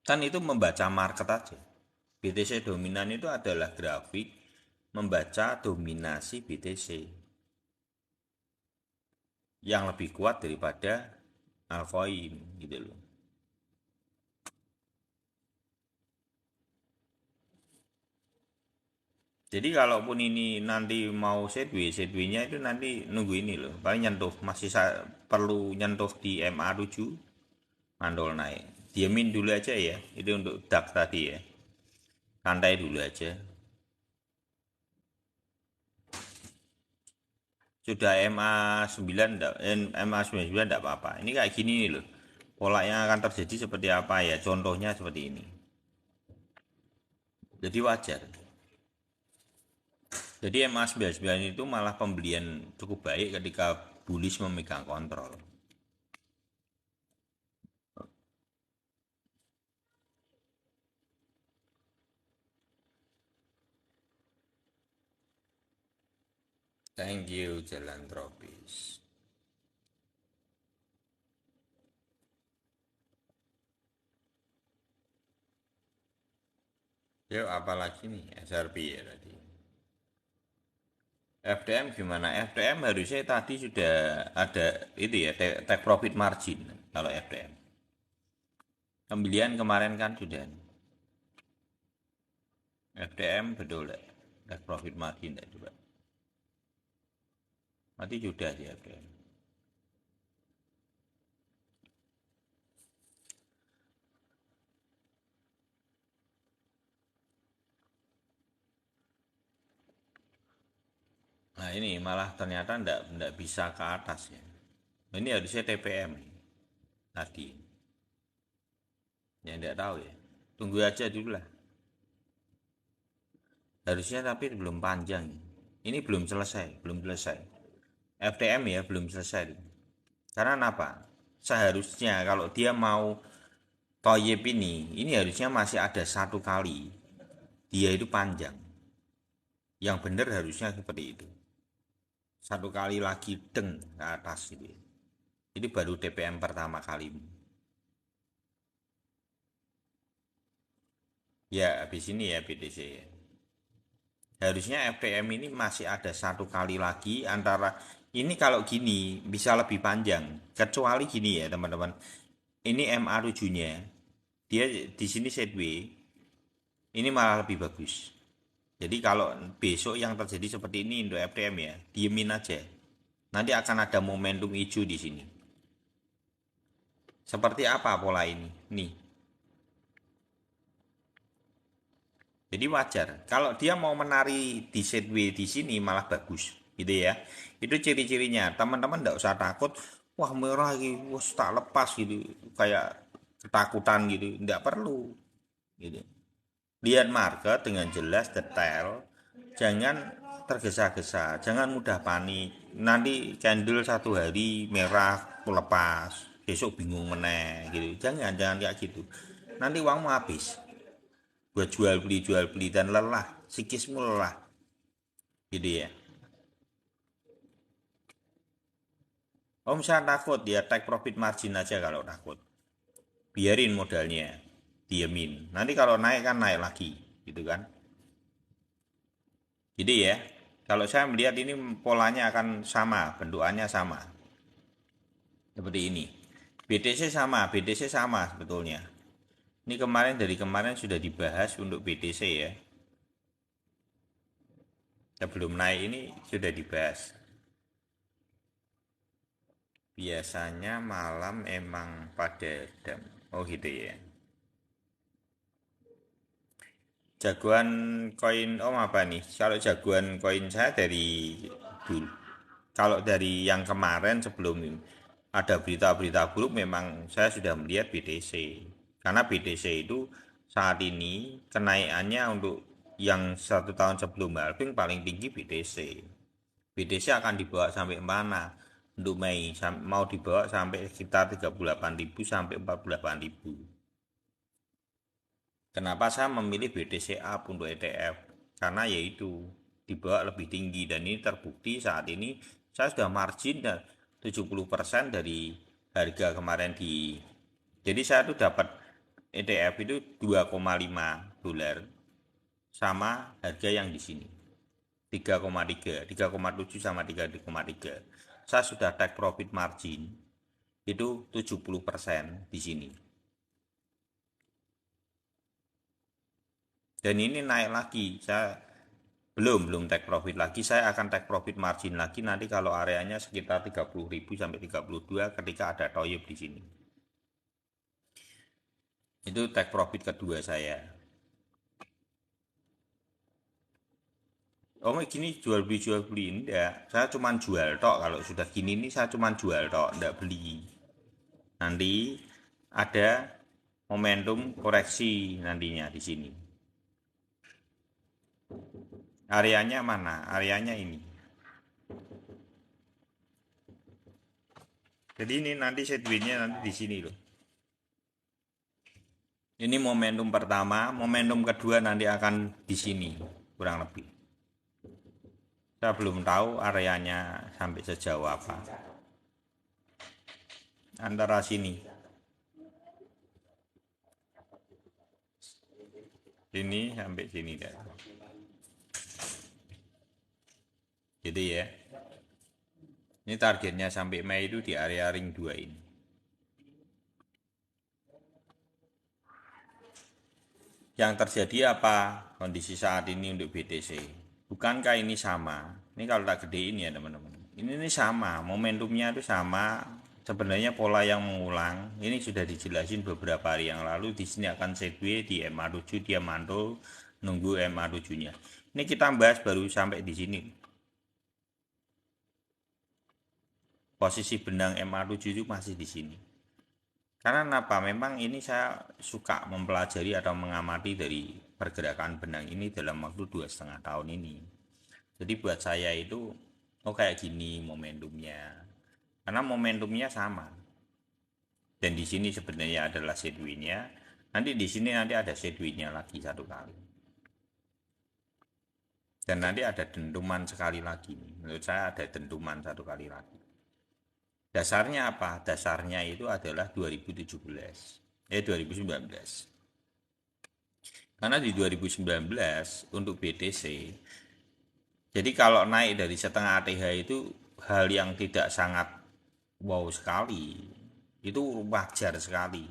Speaker 1: Kan itu membaca market aja. BTC dominan itu adalah grafik membaca dominasi BTC yang lebih kuat daripada altcoin gitu loh. Jadi kalaupun ini nanti mau sideways-nya itu nanti nunggu ini loh. Paling nyentuh masih perlu nyentuh di MA7 mandol naik. Diamin dulu aja ya. Itu untuk DAX tadi ya. Santai dulu aja. Sudah MA9 MA99 enggak apa-apa. Ini kayak gini nih loh. Pola yang akan terjadi seperti apa ya? Contohnya seperti ini. Jadi wajar. Jadi MA99 itu malah pembelian cukup baik ketika bullish memegang kontrol. Thank you Jalan Tropis. Yuk apalagi nih SRP ya tadi. FDM gimana? FDM harusnya tadi sudah ada itu ya take profit margin kalau FDM. Pembelian kemarin kan sudah. FDM betul deh. Take profit margin deh coba. Mati sudah sih FDM. Nah ini malah ternyata ndak bisa ke atas ya. Ini harusnya TPM tadi. Ya ndak tahu ya. Tunggu aja dulu lah. Harusnya tapi belum panjang. Ini belum selesai. FTM ya belum selesai. Karena apa? Seharusnya kalau dia mau toyib ini harusnya masih ada satu kali. Dia itu panjang. Yang benar harusnya seperti itu. Satu kali lagi deng ke atas gitu. Ini baru TPM pertama kali. Ya habis ini ya BTC ya. Harusnya FTM ini masih ada satu kali lagi antara ini kalau gini bisa lebih panjang. Kecuali gini ya teman-teman. Ini MA7-nya. Dia di sini sideways. Ini malah lebih bagus. Jadi kalau besok yang terjadi seperti ini untuk FTM ya, diemin aja. Nanti akan ada momentum hijau di sini. Seperti apa pola ini? Nih. Jadi wajar. Kalau dia mau menari di sideways di sini malah bagus, gitu ya. Itu ciri-cirinya. Teman-teman enggak usah takut. Wah merah gitu, wah tak lepas gitu, kayak ketakutan gitu. Enggak perlu, gitu. Lihat market dengan jelas, detail. Jangan tergesa-gesa, jangan mudah panik. Nanti candle satu hari merah lepas, besok bingung meneh gitu. Jangan kayak gitu. Nanti uangmu habis buat jual beli dan lelah, psikismu lelah gitu ya. Om saya takut ya, take profit margin aja kalau takut, biarin modalnya, diemin, nanti kalau naik kan naik lagi gitu kan. Jadi ya kalau saya melihat ini polanya akan sama, bentukannya sama seperti ini. BTC sama sebetulnya. Ini kemarin dari kemarin sudah dibahas untuk BTC ya, sebelum naik ini sudah dibahas. Biasanya malam emang pada dam. Oh gitu ya. Jagoan koin Om apa nih? Kalau jagoan koin saya dari dulu. Kalau dari yang kemarin sebelum ada berita-berita buruk memang saya sudah melihat BTC. Karena BTC itu saat ini kenaikannya untuk yang 1 tahun sebelum halving paling tinggi BTC. BTC akan dibawa sampai mana? Untuk Mei mau dibawa sampai sekitar 38.000 sampai 48.000. Kenapa saya memilih BTC Up untuk ETF? Karena yaitu dibawa lebih tinggi dan ini terbukti saat ini saya sudah margin dan 70% dari harga kemarin jadi saya tuh dapat ETF itu 2,5 dolar sama harga yang di sini 3,3, 3,7 sama 3,3. Saya sudah take profit margin itu 70% di sini. Dan ini naik lagi. Saya belum take profit lagi. Saya akan take profit margin lagi nanti kalau areanya sekitar 30.000 sampai 32 ketika ada toyib di sini. Itu take profit kedua saya. Oh gini jual beli enggak. Saya cuma jual tok. Kalau sudah gini nih saya cuma jual tok, enggak beli. Nanti ada momentum koreksi nantinya di sini. Areanya mana? Areanya ini. Jadi ini nanti sideways-nya nanti di sini loh. Ini momentum pertama, momentum kedua nanti akan di sini kurang lebih. Saya belum tahu areanya sampai sejauh apa. Antara sini. Sini sampai sini deh. Gitu ya. Ini targetnya sampai Mei itu di area ring 2 ini. Yang terjadi apa kondisi saat ini untuk BTC? Bukankah ini sama? Ini kalau tak gedein ya teman-teman. Ini sama, momentumnya itu sama. Sebenarnya pola yang mengulang. Ini sudah dijelasin beberapa hari yang lalu. Di sini akan sideways di MA7 dia mantul nunggu MA7-nya. Ini kita bahas baru sampai di sini. Posisi benang MA7 itu masih di sini. Karena apa? Memang ini saya suka mempelajari atau mengamati dari pergerakan benang ini dalam waktu 2,5 tahun ini. Jadi buat saya itu, oh kayak gini momentumnya. Karena momentumnya sama. Dan di sini sebenarnya adalah sideways-nya. Nanti di sini nanti ada sideways-nya lagi satu kali. Dan nanti ada dentuman sekali lagi. Menurut saya ada dentuman satu kali lagi. Dasarnya apa? Dasarnya itu adalah 2019. Karena di 2019 untuk BTC, jadi kalau naik dari setengah ATH itu hal yang tidak sangat wow sekali. Itu wajar sekali.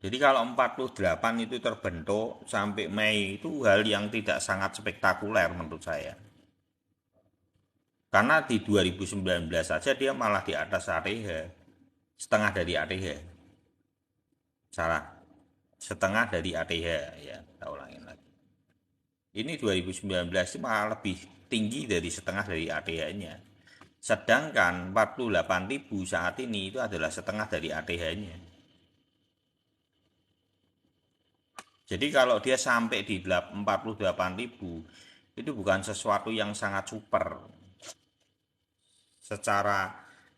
Speaker 1: Jadi kalau 48 itu terbentuk sampai Mei itu hal yang tidak sangat spektakuler menurut saya. Karena di 2019 saja dia malah di atas ATH, setengah dari ATH. Salah, setengah dari ATH ya, kita ulangin lagi. Ini 2019 itu malah lebih tinggi dari setengah dari ATH-nya. Sedangkan 48.000 saat ini itu adalah setengah dari ATH-nya. Jadi kalau dia sampai di 48.000 itu bukan sesuatu yang sangat super. Secara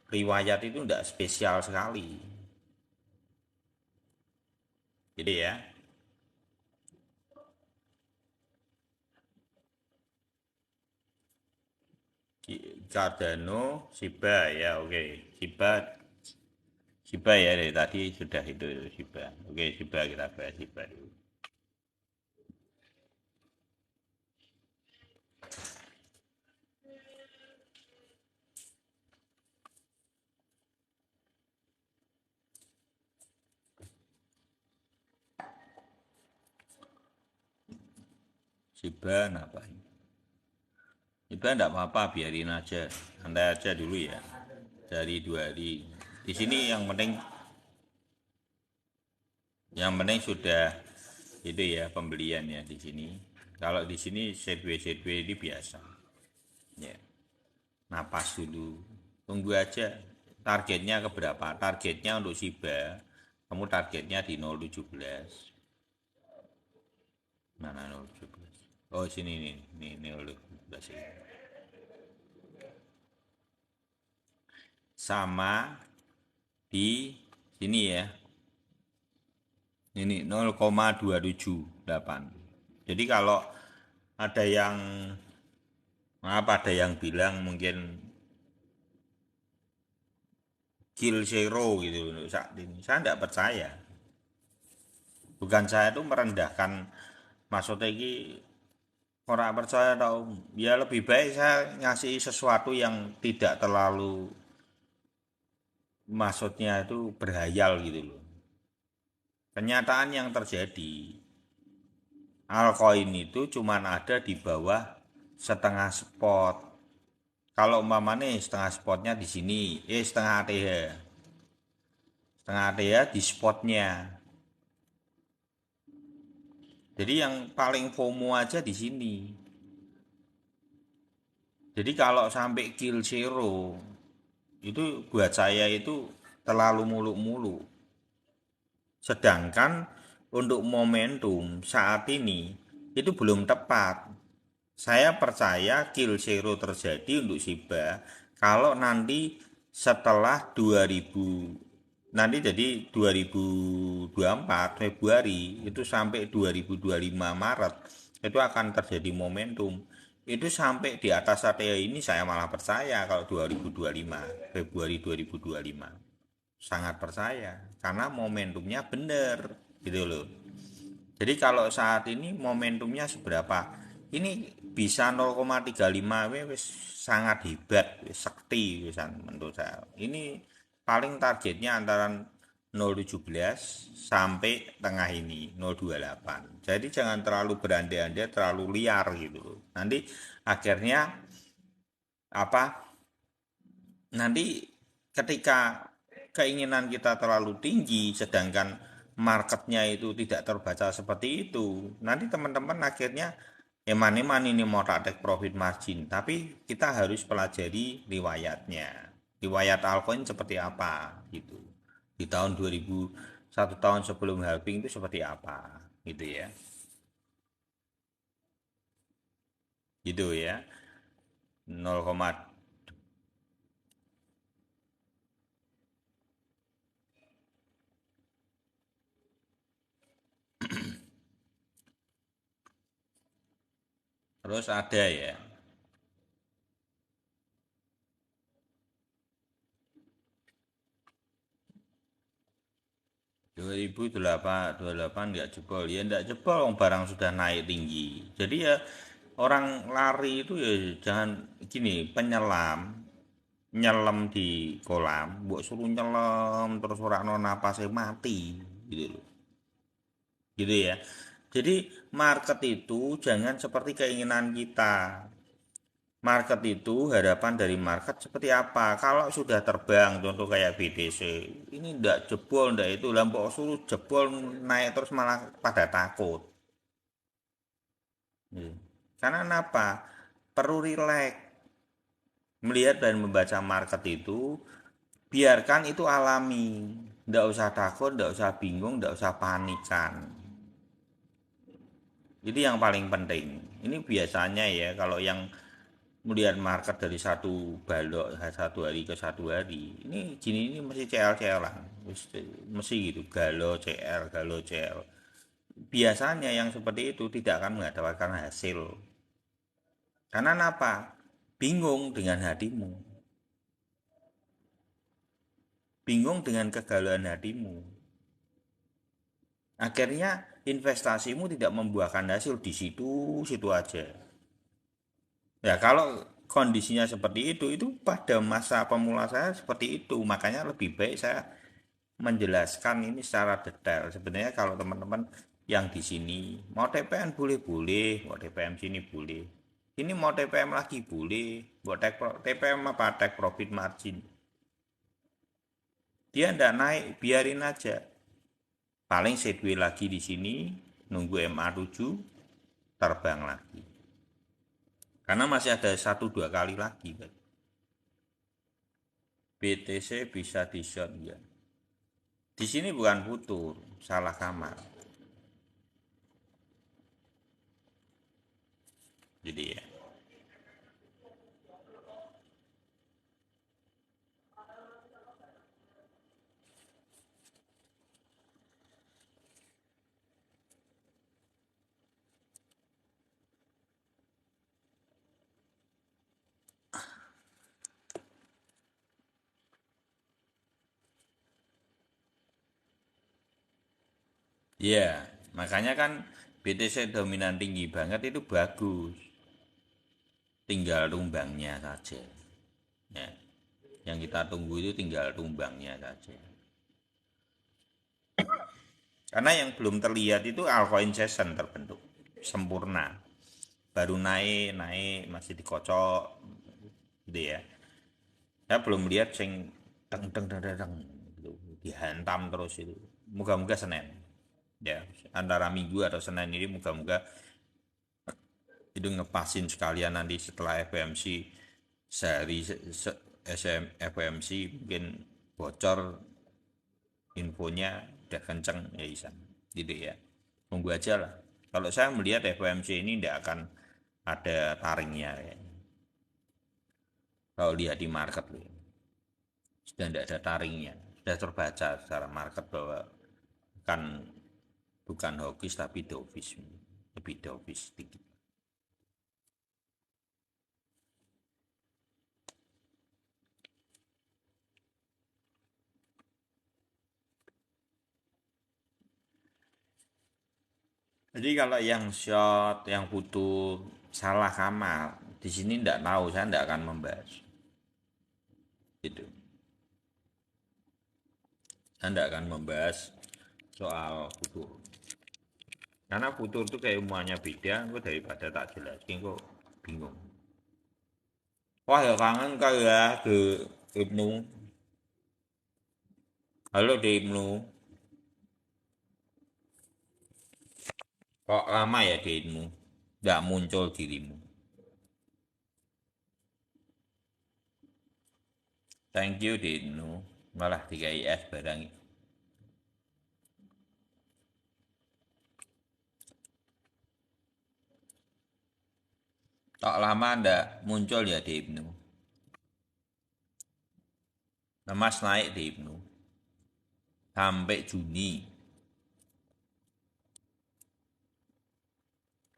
Speaker 1: riwayat itu tidak spesial sekali. Jadi ya. Cardano, Shiba ya oke. Shiba ya dari tadi sudah itu Shiba. Oke Shiba kita bahas Shiba dulu. Shiba ngapain? Shiba enggak apa-apa biarin aja. Santai aja dulu ya. Dari 2 hari. Di sini yang penting sudah itu ya pembelian ya di sini. Kalau di sini sideways ini biasa. Ya. Napas dulu. Tunggu aja targetnya ke berapa. Targetnya untuk Shiba kamu targetnya di 0,17. Mana 0,17? Oh, sini nih, ini 0,17 ini. Sama di sini ya. Ini 0,278. Jadi kalau ada yang ada yang bilang mungkin kill zero gitu untuk saat ini. Saya tidak percaya. Bukan saya itu merendahkan, maksudnya ini orang percaya tau. Ya lebih baik saya ngasih sesuatu yang tidak terlalu, maksudnya itu berhayal gitu loh. Kenyataan yang terjadi, altcoin itu cuman ada di bawah setengah spot. Kalau umpamanya setengah spotnya di sini, setengah ATH, setengah ATH di spotnya. Jadi yang paling FOMO aja di sini. Jadi kalau sampai kill zero, itu buat saya itu terlalu muluk-muluk. Sedangkan untuk momentum saat ini itu belum tepat. Saya percaya kill zero terjadi untuk Shiba kalau nanti setelah 2000, nanti jadi 2024 Februari itu sampai 2025 Maret itu akan terjadi momentum. Itu sampai di atas ATH ini saya malah percaya kalau 2025 Februari 2025. Sangat percaya karena momentumnya benar gitu loh. Jadi kalau saat ini momentumnya seberapa? Ini bisa 0,35 wis sangat hebat, wis sekti wisan menurut saya. Ini paling targetnya antara 0,17 sampai tengah ini 0,28. Jadi jangan terlalu berandai-andai, terlalu liar gitu loh. Nanti akhirnya apa? Nanti ketika keinginan kita terlalu tinggi sedangkan marketnya itu tidak terbaca seperti itu, nanti teman-teman akhirnya eman-eman ini mau take profit margin, tapi kita harus pelajari riwayatnya, riwayat altcoin seperti apa gitu di tahun 2000, 1 tahun sebelum halving itu seperti apa gitu ya, gitu ya. 0, terus ada ya 2008 nggak jebol ya, nggak jebol barang sudah naik tinggi. Jadi ya orang lari itu ya jangan gini, penyelam nyelam di kolam buat suruh nyelam terus orang no napasnya mati gitu loh, gitu ya. Jadi market itu jangan seperti keinginan kita. Market itu harapan dari market seperti apa? Kalau sudah terbang, contoh kayak BTC, ini ndak jebol, ndak itu, lampau suruh jebol naik terus malah pada takut. Hmm. Karena apa? Perlu rileks, melihat dan membaca market itu, biarkan itu alami, ndak usah takut, ndak usah bingung, ndak usah panikan. Ini yang paling penting. Ini biasanya ya kalau yang melihat market dari satu balok satu hari ke satu hari ini gini, ini mesti CL lah, mesti gitu, galo CL. Biasanya yang seperti itu tidak akan mendapatkan hasil karena apa? Bingung dengan hatimu, bingung dengan kegalauan hatimu, akhirnya investasimu tidak membuahkan hasil di situ aja. Ya kalau kondisinya seperti itu pada masa pemula saya seperti itu, makanya lebih baik saya menjelaskan ini secara detail. Sebenarnya kalau teman-teman yang di sini mau TPM boleh-boleh, mau TPM sini boleh. Ini mau TPM lagi boleh, buat TPM apa take profit margin. Dia ndak naik, biarin aja. Paling sideways lagi di sini, nunggu MA7 terbang lagi. Karena masih ada 1-2 kali lagi kan. BTC bisa di short ya. Di sini bukan futur, salah kamar. Jadi ya. Iya, makanya kan BTC dominan tinggi banget itu bagus. Tinggal tumbangnya saja. Ya. Yang kita tunggu itu tinggal tumbangnya saja. Karena yang belum terlihat itu altcoin season terbentuk sempurna. Baru naik, naik masih dikocok gitu ya. Saya belum lihat sing teng teng teng teng teng, gitu, dihantam terus itu. Moga-moga Senin. Ya, antara Minggu atau Senin ini moga-moga itu ngepasin sekalian nanti setelah FOMC sehari FOMC mungkin bocor infonya udah kenceng ya Isan gitu ya, tunggu aja lah. Kalau saya melihat FOMC ini tidak akan ada taringnya ya. Kalau lihat di market sudah tidak ada taringnya, sudah terbaca secara market bahwa kan bukan hawkish tapi dovish, lebih dovish sedikit. Jadi kalau yang short, yang butuh salah kamar, di sini tidak tahu, saya tidak akan membahas. Gitu. Saya tidak akan membahas soal futur. Karena futur itu kayak semuanya beda, kok daripada tak jelasin kok bingung. Wah ya kangen kali ya di Ibnu. Halo di Ibnu. Kok lama ya di Ibnu? Nggak muncul dirimu. Thank you di Ibnu. Malah di KIS barang. Tak lama ndak muncul ya di Ibnu. Mas naik di Ibnu. Sampai Juni.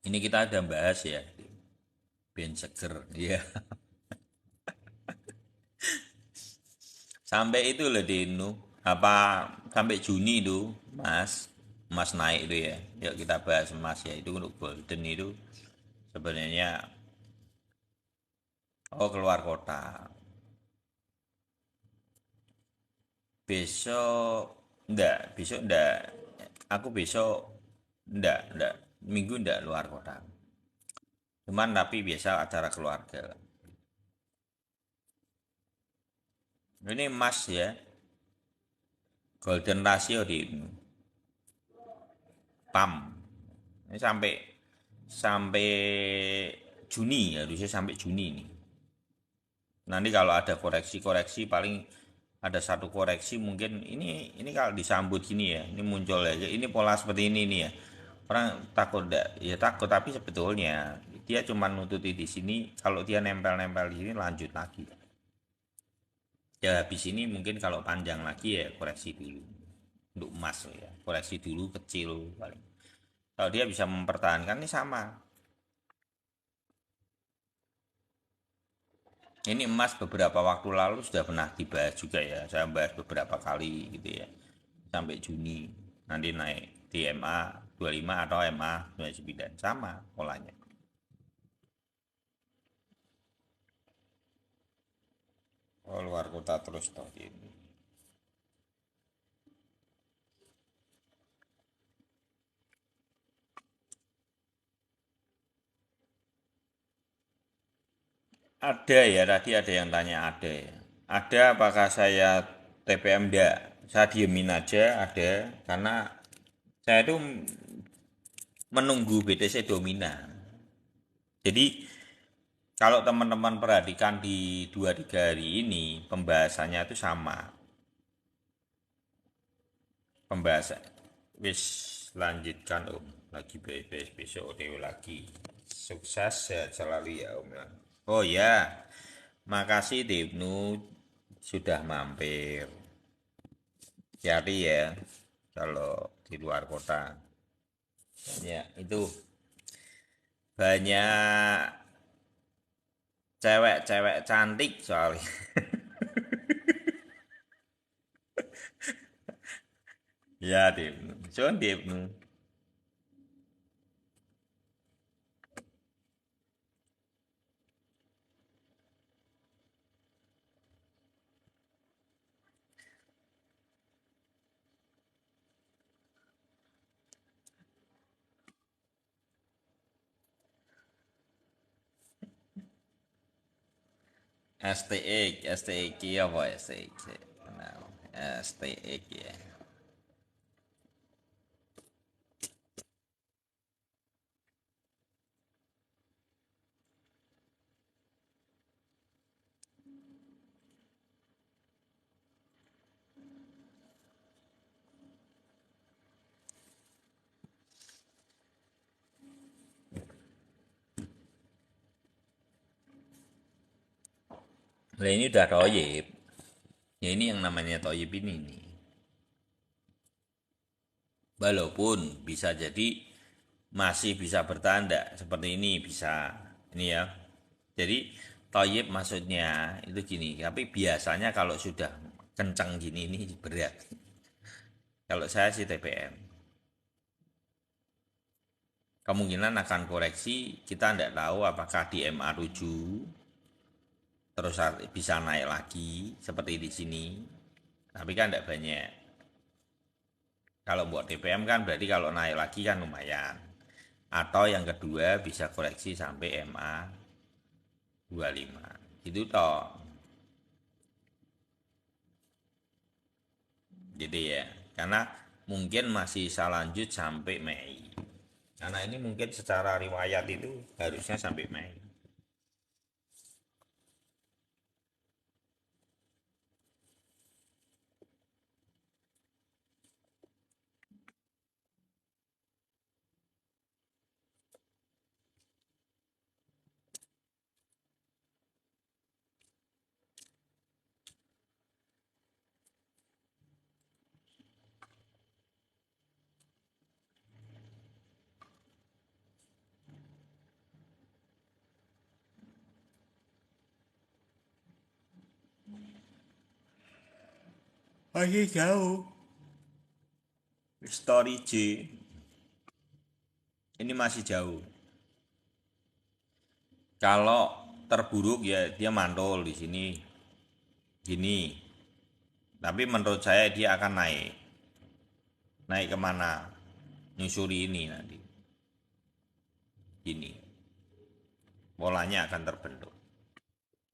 Speaker 1: Ini kita ada bahas ya. Ben seger. Iya. Sampai itu loh di Ibnu. Apa sampai Juni itu, Mas. Mas naik itu ya. Yuk kita bahas Mas ya. Itu untuk Golden itu sebenarnya keluar kota. Besok enggak. Aku besok enggak. Minggu enggak luar kota. Cuman tapi biasa acara keluarga. Ini emas ya, golden ratio di PAM. Ini sampai sampai Juni ya, harusnya sampai Juni ini. Nanti kalau ada koreksi-koreksi paling ada satu koreksi mungkin ini kalau disambut gini ya, ini muncul aja. Ini pola seperti ini nih ya. Orang takut enggak? Ya takut, tapi sebetulnya dia cuma nututi di sini. Kalau dia nempel-nempel di sini lanjut lagi. Ya habis ini mungkin kalau panjang lagi ya koreksi dulu untuk emas ya, koreksi dulu kecil paling. Kalau dia bisa mempertahankan ini sama. Ini emas beberapa waktu lalu sudah pernah dibahas juga ya, saya bahas beberapa kali gitu ya, sampai Juni nanti naik di MA 25 atau MA 29 sama polanya. Oh luar kota terus toh ini. Ada ya, tadi ada yang tanya ada ya. Ada apakah saya TPM enggak? Saya diemin aja ada, karena saya itu menunggu BTC dominan. Jadi kalau teman-teman perhatikan di 2-3 hari ini pembahasannya itu sama. Pembahasan wis lanjutkan Om, lagi besok OTW lagi. Sukses sehat selalu ya Om. Oh ya, makasih Ibnu sudah mampir. Jadi ya, kalau di luar kota. Ya, itu banyak cewek-cewek cantik soalnya. Ya, Ibnu. Cuman Ibnu. STX, STX apa STX? Nah, STX ya. Nah ini udah toyib. Ya ini yang namanya toyib ini nih. Walaupun bisa jadi masih bisa bertanda seperti ini bisa. Ini ya. Jadi toyib maksudnya itu gini. Tapi biasanya kalau sudah kencang gini ini berat. Kalau saya sih TPM. Kemungkinan akan koreksi kita tidak tahu apakah di MA7 terus bisa naik lagi seperti di sini. Tapi kan tidak banyak. Kalau buat TPM kan berarti kalau naik lagi kan lumayan. Atau yang kedua bisa koreksi sampai MA 25. Itu toh. Jadi ya, karena mungkin masih bisa lanjut sampai Mei. Karena ini mungkin secara riwayat itu harusnya sampai Mei. Masih jauh. Story J ini masih jauh. Kalau terburuk ya dia mantul di sini gini. Tapi menurut saya dia akan naik. Naik kemana? Nyusuri ini nanti. Gini. Polanya akan terbentuk.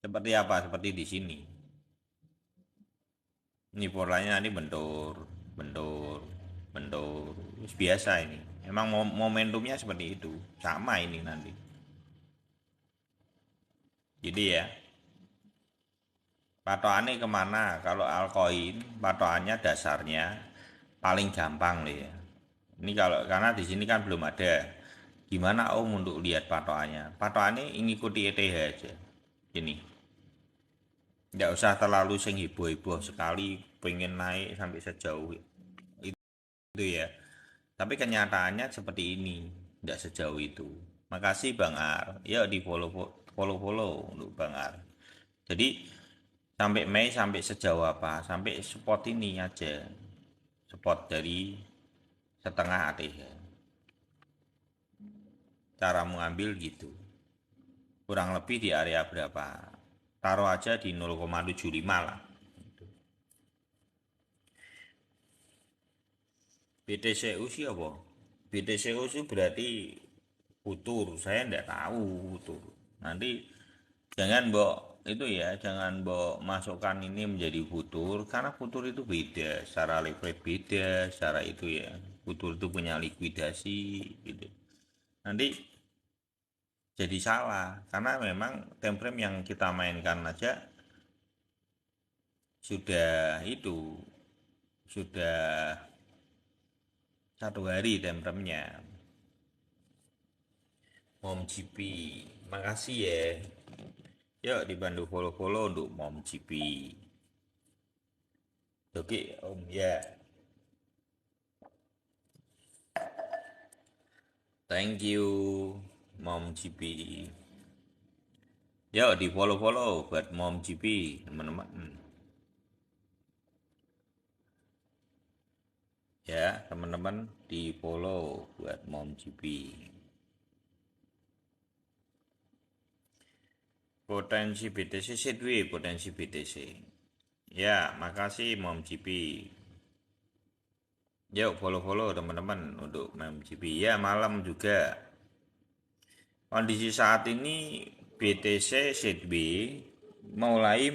Speaker 1: Seperti apa? Seperti di sini. Ini polanya nanti bentur, bentur, bentur. Biasa ini. Emang momentumnya seperti itu. Sama ini nanti. Jadi ya, patokannya kemana? Kalau altcoin, patokannya dasarnya paling gampang nih ya. Ini kalau karena di sini kan belum ada. Gimana Om untuk lihat patokannya? Patokannya ngikuti ETH aja. Ini. Nggak usah terlalu sing heboh-heboh sekali pengen naik sampai sejauh itu ya. Tapi kenyataannya seperti ini, nggak sejauh itu. Makasih Bang Ar. Ya di follow follow follow untuk Bang Ar. Jadi sampai Mei sampai sejauh apa? Sampai spot ini aja. Spot dari setengah ATH. Cara mengambil gitu. Kurang lebih di area berapa? Taruh aja di 0,75 lah. BTCU sih apa? BTCU sih berarti futur. Saya enggak tahu futur. Nanti jangan mbok itu ya, jangan mbok masukkan ini menjadi futur karena futur itu beda, secara leverage beda, secara itu ya. Futur itu punya likuidasi gitu. Nanti jadi salah karena memang time frame yang kita mainkan aja sudah itu sudah 1 hari time frame-nya. Mom GP. Makasih ya. Yuk dibantu follow-follow untuk Mom GP. Oke, Om ya. Thank you Mom GP. Yuk di follow-follow buat Mom GP teman-teman. Ya, teman-teman di follow buat Mom GP. Potensi BTC Sidwi, potensi BTC. Ya, makasih Mom GP. Yuk follow-follow teman-teman untuk Mom GP. Ya, malam juga. Kondisi saat ini BTC Sidwi mulai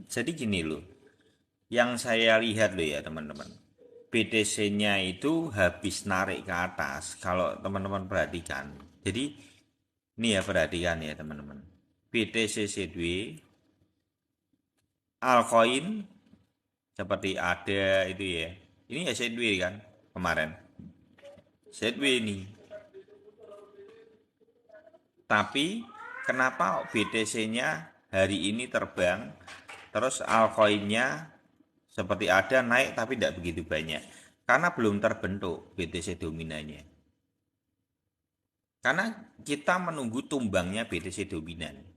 Speaker 1: jadi gini loh. Yang saya lihat loh ya teman-teman. BTC-nya itu habis narik ke atas kalau teman-teman perhatikan. Jadi ini ya perhatikan ya teman-teman. BTC Sidwi altcoin seperti ada itu ya. Ini ya Sidwi kan kemarin. Sidwi ini. Tapi kenapa BTC-nya hari ini terbang terus altcoin-nya seperti ada naik tapi tidak begitu banyak? Karena belum terbentuk BTC dominannya. Karena kita menunggu tumbangnya BTC dominan.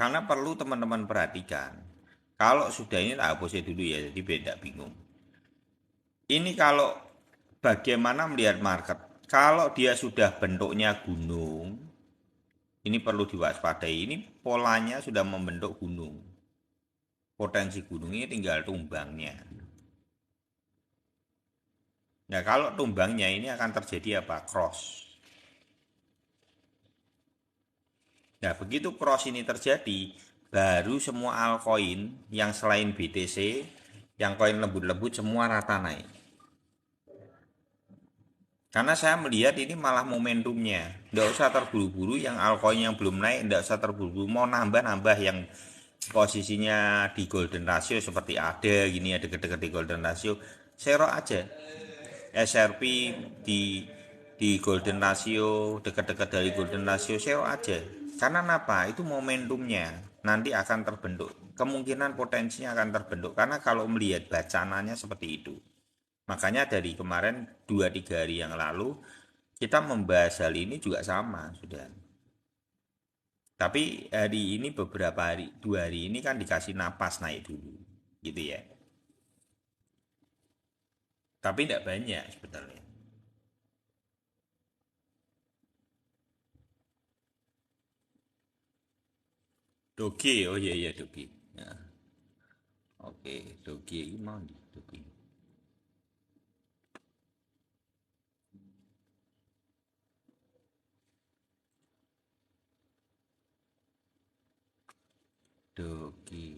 Speaker 1: Karena perlu teman-teman perhatikan. Kalau sudah ini tak hapus dulu ya, jadi beda bingung. Ini kalau bagaimana melihat market? Kalau dia sudah bentuknya gunung, ini perlu diwaspadai. Ini polanya sudah membentuk gunung. Potensi gunung ini tinggal tumbangnya. Nah, kalau tumbangnya ini akan terjadi apa? Cross. Nah, begitu cross ini terjadi, baru semua altcoin yang selain BTC, yang koin lembut-lembut semua rata naik. Karena saya melihat ini malah momentumnya. Nggak usah terburu-buru yang altcoin yang belum naik, nggak usah terburu-buru. Mau nambah-nambah yang posisinya di golden ratio seperti ada gini ya deket-deket di golden ratio. Zero aja. SRP di golden ratio, dekat-dekat dari golden ratio zero aja. Karena apa? Itu momentumnya nanti akan terbentuk. Kemungkinan potensinya akan terbentuk. Karena kalau melihat bacananya seperti itu. Makanya dari kemarin 2-3 hari yang lalu kita membahas hal ini juga sama sudah. Tapi hari ini beberapa hari, 2 hari ini kan dikasih napas naik dulu, gitu ya. Tapi tidak banyak sebetulnya. Doge, oh iya iya Doge. Ya, oke, Doge ini mau di Doge. Doge.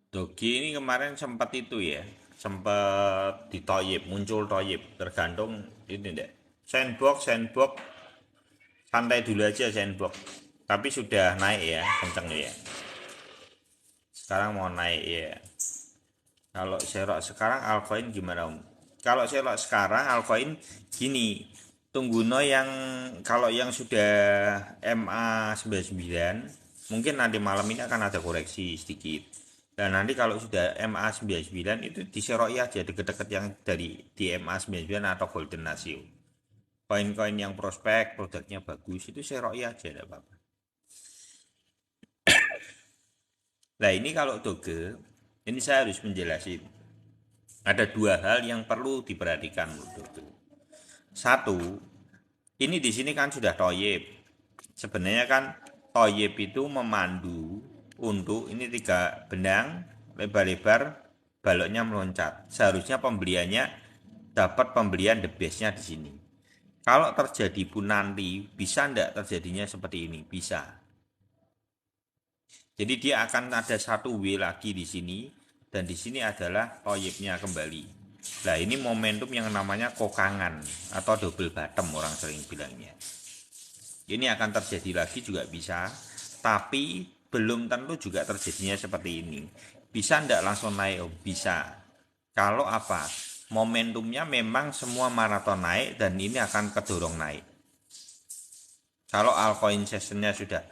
Speaker 1: Doge ini kemarin sempat itu ya, sempat di Toyib, muncul Toyib, tergantung ini enggak. Sandbox, santai dulu aja sandbox. Tapi sudah naik ya, kenceng ya. Sekarang mau naik ya. Kalau serok sekarang altcoin gimana Om? Kalau serok sekarang altcoin gini, tunggu no yang kalau yang sudah MA99 mungkin nanti malam ini akan ada koreksi sedikit. Dan nanti kalau sudah MA99 itu diseroi aja deket-deket yang dari di MA99 atau golden ratio. Koin-koin yang prospek, produknya bagus itu seroi aja tidak apa-apa. Nah ini kalau Doge, ini saya harus menjelaskan. Ada dua hal yang perlu diperhatikan untuk Doge. Satu, ini di sini kan sudah toyib. Sebenarnya kan toyib itu memandu untuk ini 3 benang lebar-lebar baloknya meloncat. Seharusnya pembeliannya dapat pembelian the base-nya di sini. Kalau terjadi pun nanti bisa enggak terjadinya seperti ini? Bisa. Jadi dia akan ada satu W lagi di sini dan di sini adalah toyibnya kembali. Nah ini momentum yang namanya kokangan atau double bottom orang sering bilangnya. Ini akan terjadi lagi juga bisa, tapi belum tentu juga terjadinya seperti ini. Bisa ndak langsung naik? Oh, bisa. Kalau apa? Momentumnya memang semua maraton naik dan ini akan kedorong naik. Kalau altcoin sessionnya sudah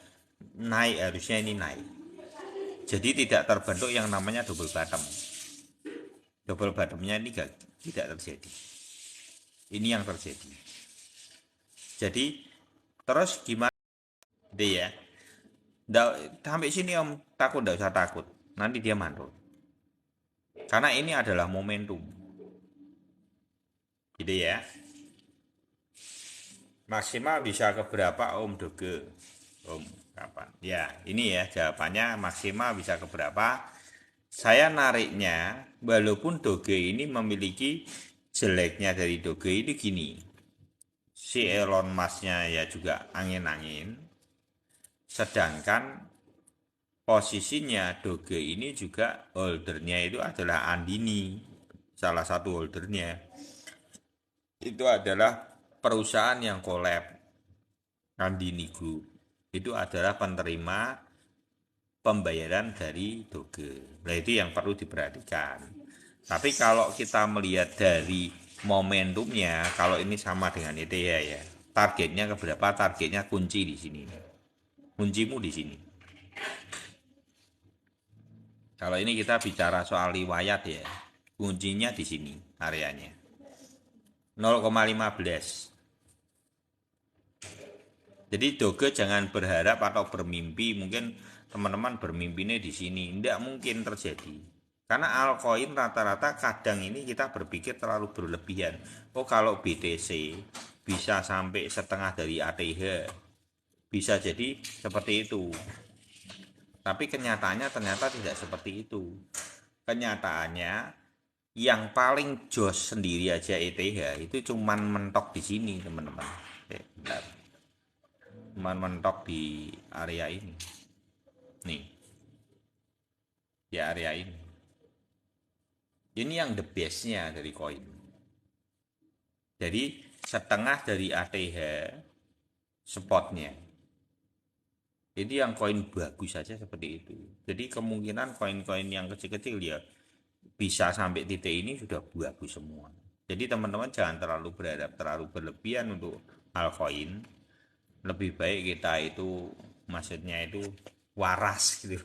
Speaker 1: naik, harusnya ini naik. Jadi tidak terbentuk yang namanya double bottom. Double bottomnya ini tidak terjadi. Ini yang terjadi. Jadi terus gimana? Dia ya. Sampai sini om takut, tidak usah takut. Nanti dia mantul. Karena ini adalah momentum. Gitu ya. Maksimal bisa ke berapa om Doge? Om kapan? Ya ini ya jawabannya maksimal bisa ke berapa? Saya nariknya walaupun Doge ini memiliki jeleknya dari Doge ini gini. Si Elon Musk-nya ya juga angin-angin. Sedangkan posisinya Doge ini juga holdernya itu adalah Andini. Salah satu holdernya. Itu adalah perusahaan yang collab. Andini Group. Itu adalah penerima pembayaran dari Doge. Nah itu yang perlu diperhatikan. Tapi kalau kita melihat dari momentumnya, kalau ini sama dengan ETH ya, targetnya ke berapa? Targetnya kunci di sini. Kuncimu di sini. Kalau ini kita bicara soal riwayat ya, kuncinya di sini areanya. 0,15. Jadi Doge jangan berharap atau bermimpi, mungkin teman-teman bermimpinya di sini. Tidak mungkin terjadi. Karena altcoin rata-rata kadang ini kita berpikir terlalu berlebihan. Oh kalau BTC bisa sampai setengah dari ATH, bisa jadi seperti itu. Tapi kenyataannya ternyata tidak seperti itu. Kenyataannya yang paling jos sendiri aja ETH itu cuman mentok di sini teman-teman. Bentar. Cuman mentok di area ini. Nih, di area ini. Ini yang the base-nya dari koin. Jadi setengah dari ATH spotnya. Jadi yang koin bagus saja seperti itu. Jadi kemungkinan koin-koin yang kecil-kecil ya bisa sampai titik ini sudah bagus semua. Jadi teman-teman jangan terlalu berharap terlalu berlebihan untuk altcoin. Lebih baik kita itu maksudnya itu waras gitu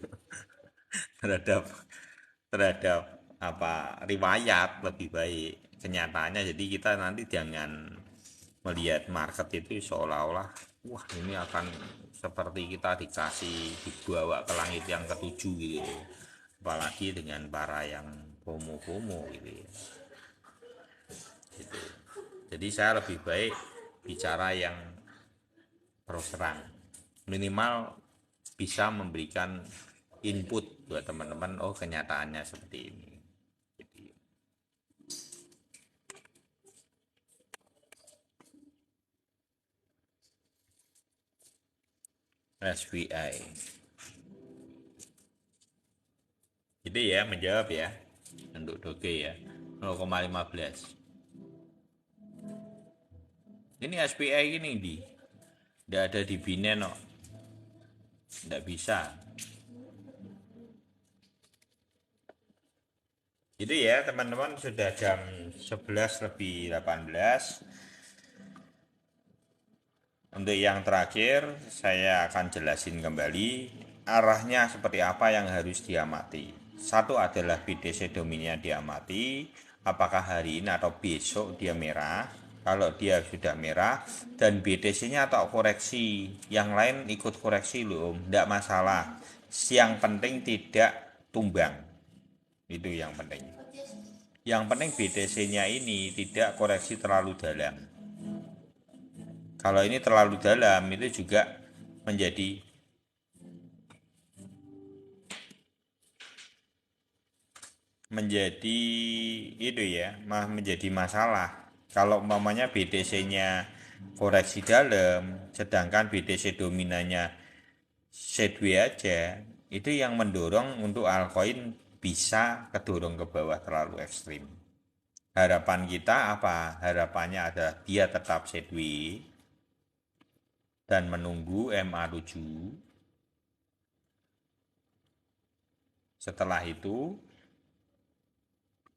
Speaker 1: terhadap terhadap apa riwayat lebih baik kenyataannya. Jadi kita nanti jangan melihat market itu seolah-olah wah ini akan seperti kita dikasih dibawa ke langit yang ketujuh gitu, apalagi dengan para yang FOMO gitu ya gitu. Jadi saya lebih baik bicara yang terus terang, minimal bisa memberikan input buat teman-teman. Oh kenyataannya seperti ini. Jadi, SBI itu ya menjawab ya untuk Doge ya 0,15. Ini SBI ini di tidak ada di Binance no. Tidak bisa. Itu ya teman-teman sudah jam 11 lebih 18. Untuk yang terakhir saya akan jelasin kembali arahnya seperti apa yang harus diamati. Satu adalah BTC dominnya diamati, apakah hari ini atau besok dia merah. Kalau dia sudah merah dan BTC-nya atau koreksi, yang lain ikut koreksi loh, tidak masalah. Yang penting tidak tumbang, itu yang penting. Yang penting BTC-nya ini tidak koreksi terlalu dalam. Kalau ini terlalu dalam itu juga menjadi itu ya, menjadi masalah. Kalau umpamanya BTC-nya koreksi dalam, sedangkan BTC dominannya sideways aja, itu yang mendorong untuk altcoin bisa kedorong ke bawah terlalu ekstrim. Harapan kita apa? Harapannya adalah dia tetap sideways dan menunggu MA7. Setelah itu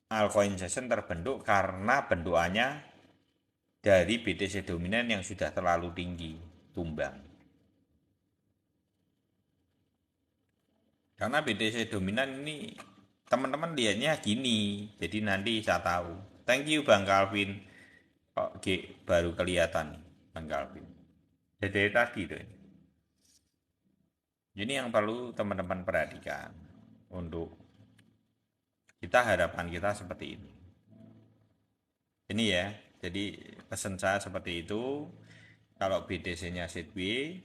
Speaker 1: altcoin session terbentuk karena bentukannya dari BTC dominan yang sudah terlalu tinggi tumbang. Karena BTC dominan ini teman-teman lihatnya gini, jadi nanti saya tahu. Thank you Bang Calvin. Kok baru kelihatan nih Bang Calvin. Jadi tadi tuh. Ini yang perlu teman-teman perhatikan untuk kita, harapan kita seperti ini. Ini ya, jadi pesan saya seperti itu. Kalau BTC-nya sideways,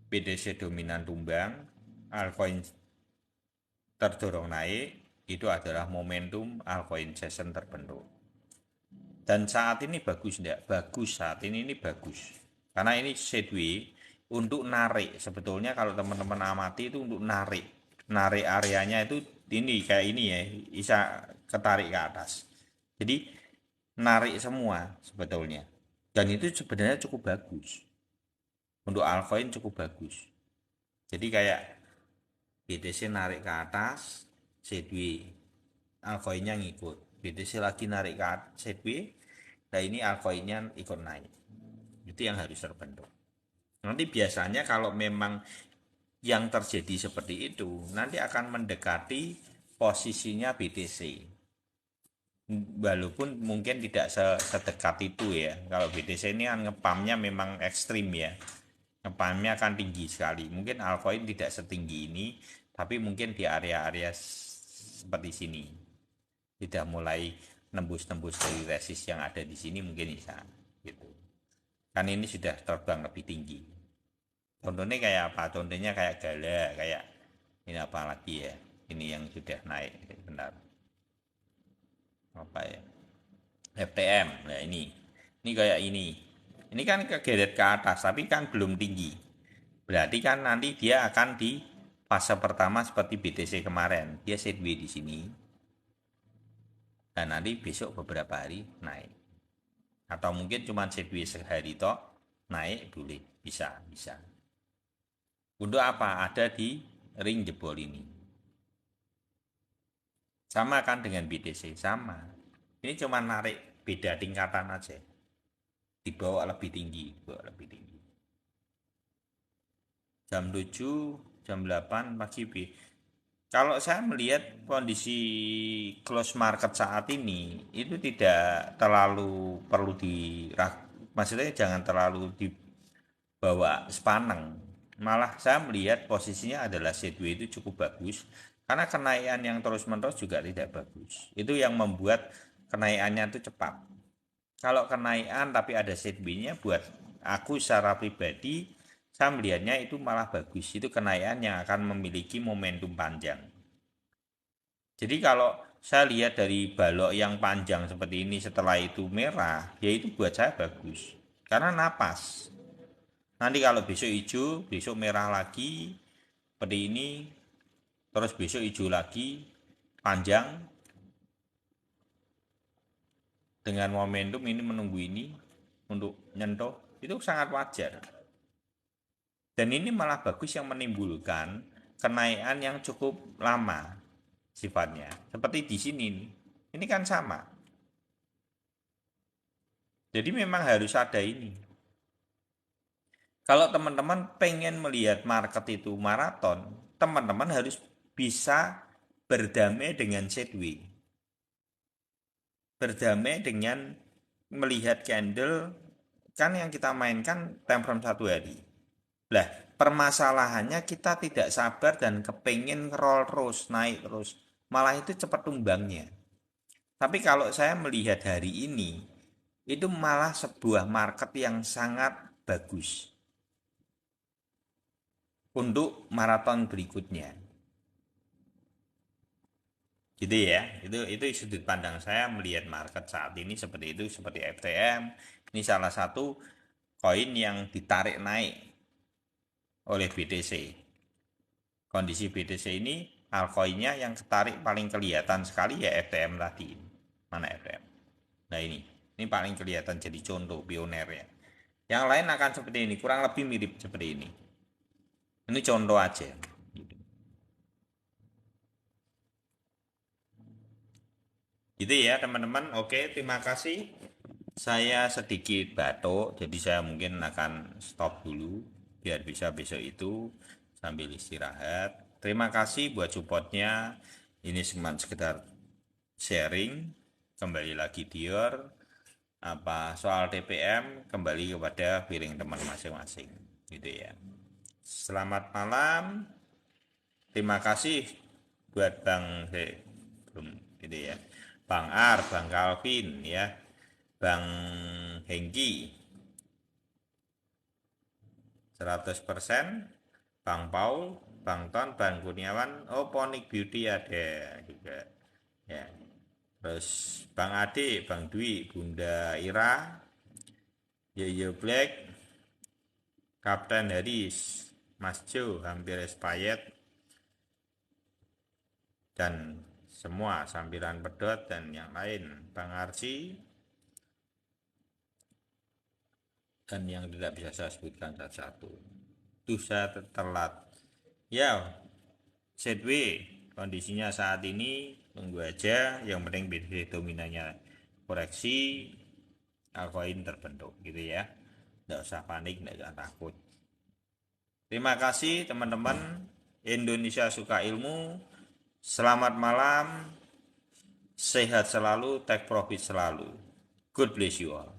Speaker 1: BTC dominan tumbang, altcoin terdorong naik, itu adalah momentum altcoin session terbentuk. Dan saat ini bagus enggak? Bagus, saat ini bagus. Karena ini sideways untuk narik. Sebetulnya kalau teman-teman amati itu untuk narik. Narik areanya itu ini kayak ini ya, bisa ketarik ke atas. Jadi narik semua sebetulnya. Dan itu sebenarnya cukup bagus. Untuk altcoin cukup bagus. Jadi kayak BTC narik ke atas, sideways, altcoinnya ngikut. BTC lagi narik ke atas, sideways, nah ini altcoinnya ikut naik. Itu yang harus terbentuk. Nanti biasanya kalau memang yang terjadi seperti itu, nanti akan mendekati posisinya BTC. Walaupun mungkin tidak sedekat itu ya. Kalau BTC ini kan ngepamnya memang ekstrim ya. Ngepamnya akan tinggi sekali. Mungkin altcoin tidak setinggi ini, tapi mungkin di area-area seperti sini. Tidak mulai nembus-nembus dari resist yang ada di sini mungkin bisa gitu. Kan ini sudah terbang lebih tinggi. Contohnya kayak apa? Contohnya kayak Gala, kayak ini apa lagi ya? Ini yang sudah naik, benar. Apa ya? FTM. Nah ini kayak ini. Ini kan kegeret ke atas, tapi kan belum tinggi. Berarti kan nanti dia akan di fase pertama seperti BTC kemarin. Dia sideways di sini. Dan nanti besok beberapa hari naik. Atau mungkin cuma sideways sehari toh naik boleh, bisa. Untuk apa? Ada di ring jebol ini. Sama kan dengan BTC, sama. Ini cuma narik beda tingkatan aja. Dibawa lebih tinggi, Jam 7, jam 8 pagi B. Kalau saya melihat kondisi close market saat ini itu tidak terlalu perlu maksudnya jangan terlalu dibawa sepaneng. Malah saya melihat posisinya adalah sideways itu cukup bagus karena kenaikan yang terus-menerus juga tidak bagus. Itu yang membuat kenaikannya itu cepat. Kalau kenaikan tapi ada sideways-nya, buat aku secara pribadi saya melihatnya itu malah bagus. Itu kenaikan yang akan memiliki momentum panjang. Jadi kalau saya lihat dari balok yang panjang seperti ini setelah itu merah, ya itu buat saya bagus. Karena napas. Nanti kalau besok hijau, besok merah lagi, seperti ini, terus besok hijau lagi, panjang, dengan momentum ini menunggu ini untuk nyentuh, itu sangat wajar. Dan ini malah bagus yang menimbulkan kenaikan yang cukup lama sifatnya. Seperti di sini nih. Ini kan sama. Jadi memang harus ada ini. Kalau teman-teman pengen melihat market itu maraton, teman-teman harus bisa berdamai dengan sideways. Berdamai dengan melihat candle, kan yang kita mainkan time frame 1 hari. Lah, permasalahannya kita tidak sabar dan kepengen roll terus, naik terus. Malah itu cepat tumbangnya. Tapi kalau saya melihat hari ini, itu malah sebuah market yang sangat bagus untuk maraton berikutnya. Gitu ya, itu sudut pandang saya melihat market saat ini seperti itu, seperti FTM. Ini salah satu koin yang ditarik naik oleh BTC. Kondisi BTC ini altcoinnya yang ketarik paling kelihatan sekali ya FTM tadi. Mana FTM? Nah ini paling kelihatan jadi contoh pionernya. Yang lain akan seperti ini, kurang lebih mirip seperti ini. Ini contoh aja. Gitu ya teman-teman. Oke, terima kasih. Saya sedikit batuk, jadi saya mungkin akan stop dulu biar bisa besok itu sambil istirahat. Terima kasih buat supportnya. Ini cuma sekedar sharing. Kembali lagi Dior. Apa soal TPM kembali kepada feeling teman masing-masing. Gitu ya. Selamat malam. Terima kasih buat belum gitu ya. Bang Ar, Bang Calvin ya. Bang Hengki 100%, Bang Paul, Bang Ton, Bang Kurniawan, oh Ponic Beauty ada juga. Ya. Terus Bang Ade, Bang Dwi, Bunda Ira, Yoyo Black, Kapten Haris, Mas Jo, hampir expired, dan semua sambilan pedot dan yang lain, Bang Arsi, dan yang tidak bisa saya sebutkan satu-satu. Itu saya telat. Ya, Setway kondisinya saat ini tunggu aja, yang penting BTC dominannya koreksi, altcoin terbentuk gitu ya. Nggak usah panik, nggak usah takut. Terima kasih teman-teman. Indonesia suka ilmu. Selamat malam. Sehat selalu, take profit selalu. God bless you all.